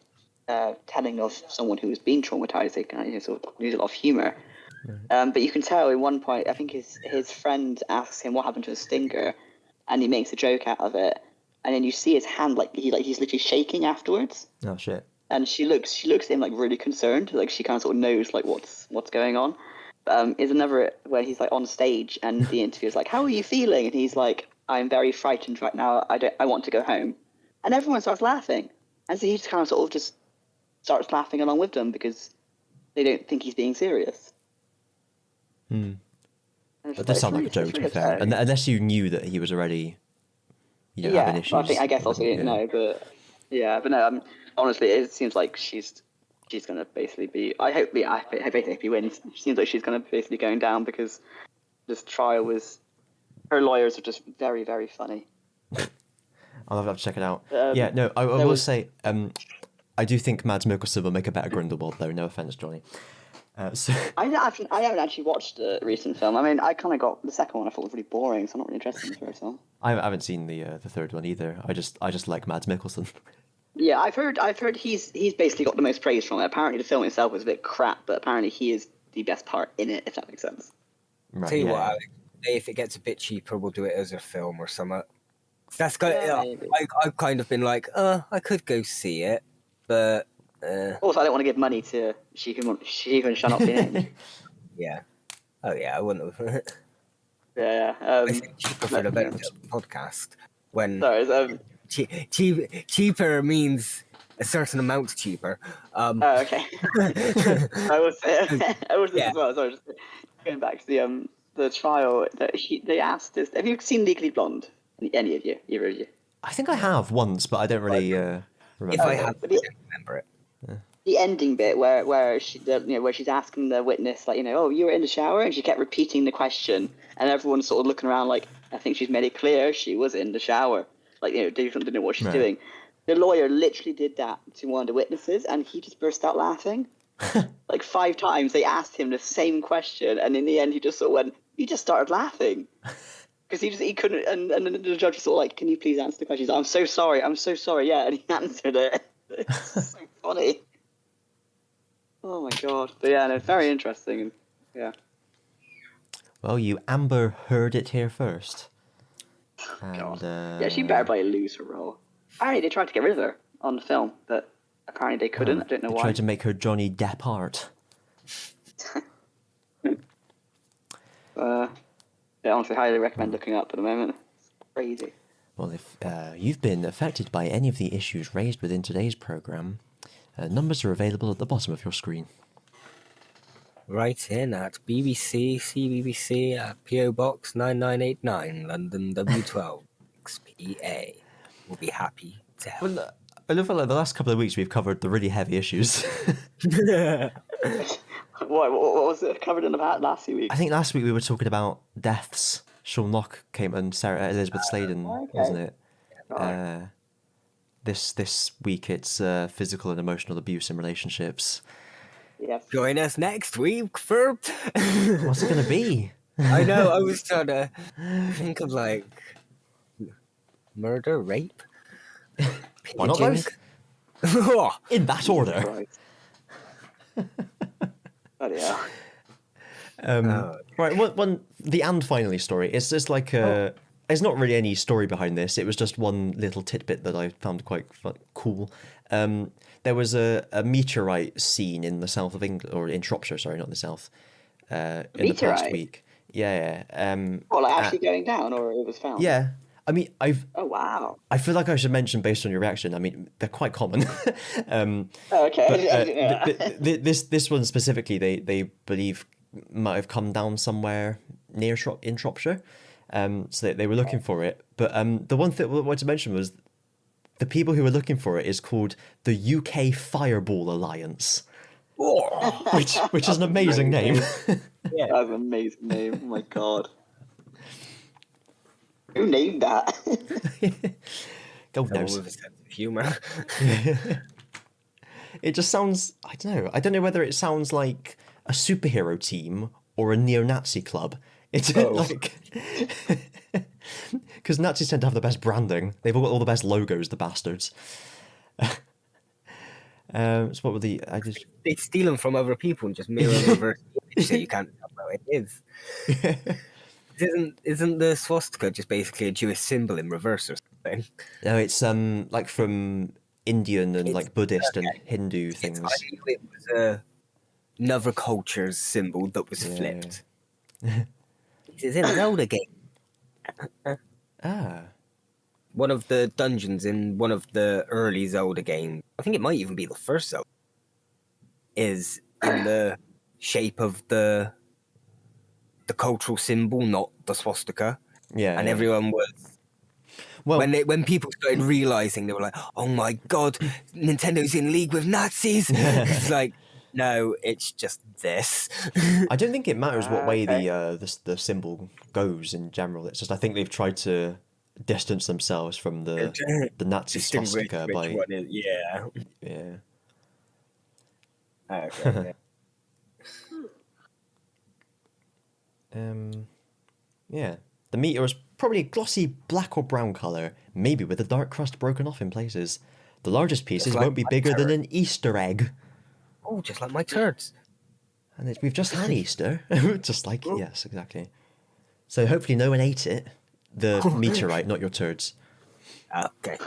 of telling of someone who has been traumatized. They kind of sort of use a lot of humor, but you can tell at one point, I think his friend asks him what happened to his stinger, and he makes a joke out of it, and then you see his hand he's literally shaking afterwards. Oh shit. And she looks at him like really concerned, like she kind of sort of knows like what's going on. Is another where he's like on stage and the interviewer's like, "How are you feeling?" And he's like, "I'm very frightened right now. I want to go home." And everyone starts laughing, and so he just kind of sort of just starts laughing along with them because they don't think he's being serious. That does sound like a joke, to be fair. And unless you knew that he was already, having issues. Well, I guess also you didn't know, but no. Honestly, it seems like she's going to basically be. I hope he wins. It seems like she's going to basically going down because this trial was. Her lawyers are just very, very funny. I'll have to check it out. I will say, I do think Mads Mikkelsen will make a better Grindelwald, though. No offense, Johnny. I haven't actually watched the recent film. I mean, I kind of got the second one. I thought was really boring, so I'm not really interested in the first one. I haven't seen the third one either. I just like Mads Mikkelsen. Yeah, I've heard he's basically got the most praise from it. Apparently, the film itself was a bit crap, but apparently he is the best part in it. If that makes sense. Right, tell you what, Alex, if it gets a bit cheaper, we'll do it as a film or something. That's kind I've kind of been like, I could go see it, but also I don't want to give money to she who shall not be named. Yeah. Oh yeah, I wouldn't have. Yeah. I think cheaper for the better podcast. When cheaper means a certain amount cheaper. Okay. I was as well. Sorry, just going back to the trial that they asked us. Have you seen Legally Blonde? Any of you? Either of you? I think I have once, but I don't really remember. If I have, I don't remember it. The ending bit where she's asking the witness like, oh, you were in the shower, and she kept repeating the question, and everyone's sort of looking around like, I think she's made it clear she was in the shower. Like, they don't know what she's doing. The lawyer literally did that to one of the witnesses, and he just burst out laughing. Like 5 times they asked him the same question, and in the end he just sort of went, he just started laughing. Because he couldn't, and then the judge was sort of like, "Can you please answer the question?" He's like, I'm so sorry, yeah, and he answered it. It's so funny. Oh my god! But yeah, no, very interesting, and yeah. Well, you Amber heard it here first. And, yeah, she better by lose her role. Apparently, they tried to get rid of her on the film, but apparently they couldn't. I don't know why. They tried to make her Johnny Depp art. I honestly highly recommend looking up at the moment. It's crazy. Well, if you've been affected by any of the issues raised within today's programme, numbers are available at the bottom of your screen. Write in at BBC CBBC at PO Box 9989 London W12 XPA. We'll be happy to help. Well, I love like the last couple of weeks we've covered the really heavy issues. What was it covered in about last few weeks? I think last week we were talking about deaths. Sean Locke came and Sarah Elizabeth Sladen, wasn't it? Right. This week it's physical and emotional abuse in relationships. Yes. Join us next week for... What's it going to be? I know, I was trying to think of like... murder, rape? Why not pillaging. both? In that order. Right. Bloody hell. Right, the and finally story. It's just like There's not really any story behind this. It was just one little tidbit that I found quite cool. There was a meteorite seen in the south of England, or in Shropshire, sorry, not the south, in the past Meteorite? week. Yeah. Well, like actually going down, or it was found? Yeah. I mean, Oh, wow. I feel like I should mention based on your reaction. I mean, they're quite common. Oh, okay. But, this one specifically, they believe might have come down somewhere near in Shropshire. So they were looking for it. But the one thing I wanted to mention was the people who were looking for it is called the UK Fireball Alliance, which is an amazing name. Yeah. That's an amazing name. Oh my god. Who named that? God Someone knows. with a sense of humour. It just sounds, I don't know whether it sounds like a superhero team or a neo-Nazi club. It's like, because Nazis tend to have the best branding. They've all got all the best logos, the bastards. So what were the? They steal them from other people and just mirror and reverse the image so you can't tell what it is. Isn't the swastika just basically a Jewish symbol in reverse or something? No, it's like from Indian and like Buddhist and Hindu things. I knew it was another culture's symbol that was flipped. It's in a Zelda game. Ah. One of the dungeons in one of the early Zelda games, I think it might even be the first Zelda, is in the shape of the cultural symbol, not the swastika. Yeah. And everyone was... Well, when people started realizing, they were like, "Oh my god, Nintendo's in league with Nazis!" It's like, no, it's just this. I don't think it matters what way the symbol goes in general. It's just I think they've tried to distance themselves from the Nazi swastika by yeah. Okay. Yeah. The meteor is probably a glossy black or brown colour, maybe with the dark crust broken off in places. The largest pieces like won't be my bigger than turd. an Easter egg. Oh, just like my turds. And we've just had Easter. Just like, yes, exactly. So hopefully no one ate it. The meteorite, not your turds. Okay.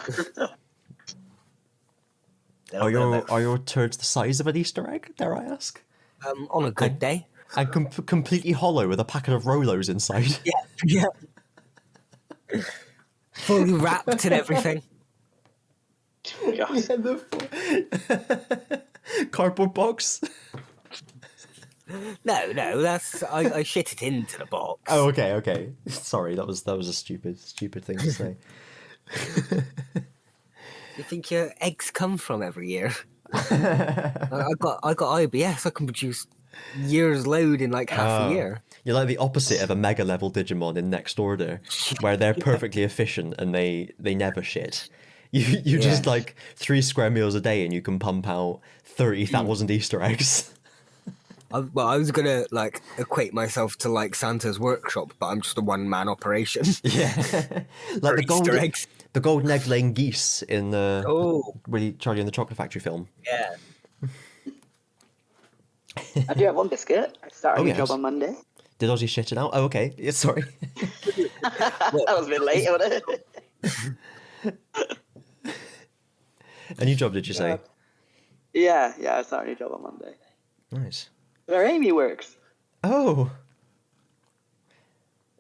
Are your turds the size of an Easter egg, dare I ask? On a good day. And completely hollow with a packet of Rolos inside. Yeah. Fully wrapped and everything. Cardboard box. No, that's I shit it into the box. Oh, okay. Sorry, that was a stupid thing to say. You think your eggs come from every year? I got IBS. I can produce years load in like half a year. You're like the opposite of a mega level Digimon in Next Order, where they're perfectly efficient and they never shit. You just like 3 square meals a day and you can pump out 30,000 Easter eggs. I was gonna like equate myself to like Santa's workshop, but I'm just a one-man operation. Yeah, like Easter eggs. the golden egg laying geese in the Charlie and the Chocolate Factory film. Yeah. I do have one biscuit. I started a new yes. job on Monday. Did Ozzy shit it out? Oh, okay. Yeah, sorry. That was a bit late, wasn't it? A new job, did you say? Yeah, I started a new job on Monday. Nice. Where Amy works. Oh.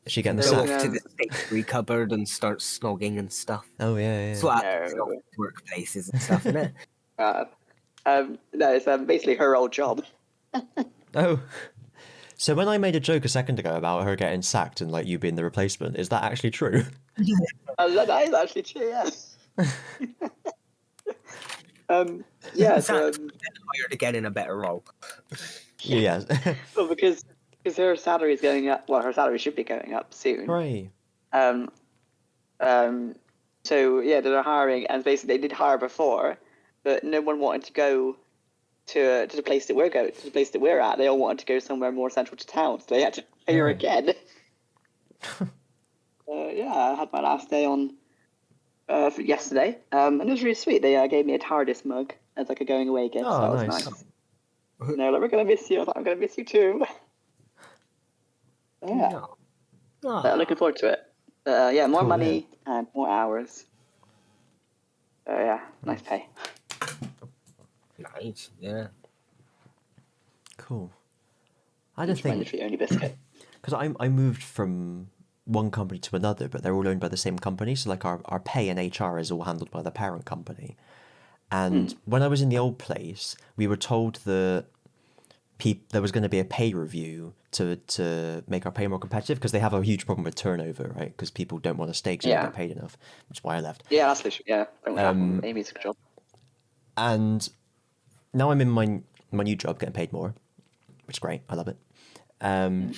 Is she getting the Go off sack? to the stationery cupboard and start snogging and stuff. Oh yeah. That's what happens in No. workplaces and stuff, isn't it? No, it's basically her old job. Oh. So when I made a joke a second ago about her getting sacked and like you being the replacement, is that actually true? That is actually true, yes. Yeah, so, Hired again in a better role. Yes. well, because her salary is going up. Well, her salary should be going up soon. Right. So yeah, they're hiring, and basically they did hire before, but no one wanted to go to the place that we're at. They all wanted to go somewhere more central to town, so they had to hire again. Yeah, I had my last day on for yesterday, and it was really sweet. They gave me a TARDIS mug as like a going away gift. Oh, so that was nice. nice. No, like, we're gonna miss you. I thought I'm gonna miss you too. Yeah, looking forward to it. Yeah, more Cool, money and more hours. Yeah, nice pay. Nice, yeah. Cool. I don't think Mandatory only biscuit. because I moved from one company to another, but they're all owned by the same company. So like our pay and HR is all handled by the parent company. And when I was in the old place, we were told that there was going to be a pay review to make our pay more competitive because they have a huge problem with turnover, right? Because people don't want to stay because they don't get paid enough, which is why I left. Yeah, that's literally, yeah. Amy's job. And now I'm in my new job, getting paid more, which is great. I love it. And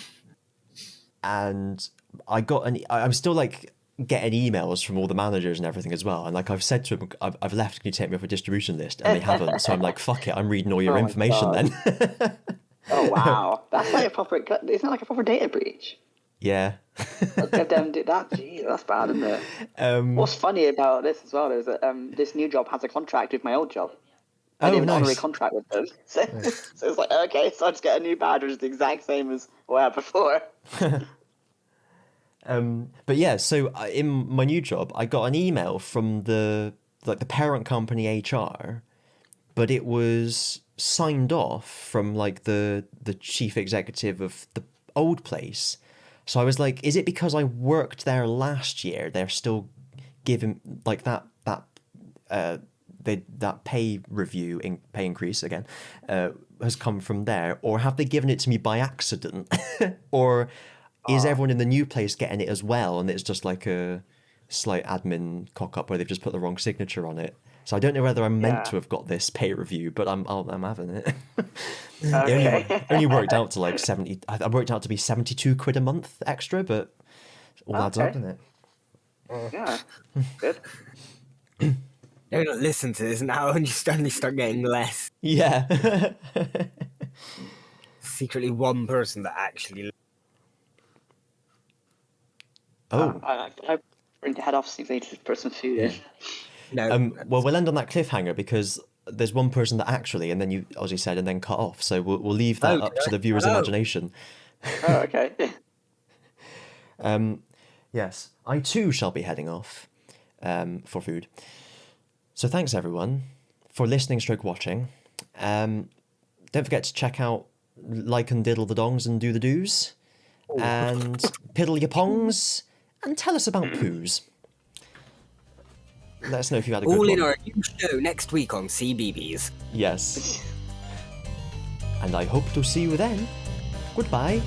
I'm still like getting emails from all the managers and everything as well. And like I've said to them, I've left. Can you take me off a distribution list? And they haven't. So I'm like, fuck it. I'm reading all your information then. Oh wow, that's like a proper. It's not like a proper data breach. Yeah. Let them do that. Jeez, that's bad, isn't it? What's funny about this as well is that this new job has a contract with my old job. I did an honorary contract with them. So it's like, okay, so I just get a new badge, which is the exact same as what I had before. But yeah, so in my new job, I got an email from the parent company HR, but it was signed off from like the chief executive of the old place. So I was like, is it because I worked there last year? They're still giving like that pay review pay increase again has come from there, or have they given it to me by accident, or is everyone in the new place getting it as well, and it's just like a slight admin cock up where they've just put the wrong signature on it? So I don't know whether I'm meant to have got this pay review, but I'm having it. Okay. It only worked out to like 70. I worked out to be 72 quid a month extra, but all adds up, doesn't it? Yeah, good. They're gonna listen to this now and you suddenly start getting less. Yeah. Secretly, one person that actually. Oh. I bring the head office if they need to put some food in. No. Well, we'll end on that cliffhanger because there's one person that actually, and then you, as you said, and then cut off. So we'll leave that up to the viewer's imagination. Oh, okay. Yes, I too shall be heading off for food. So thanks everyone for listening / watching. Don't forget to check out Like and Diddle the Dongs and Do the Doos. And Piddle Your Pongs. And tell us about poos. Let us know if you had a good All one. in our new show next week on CBBS. Yes. And I hope to see you then. Goodbye.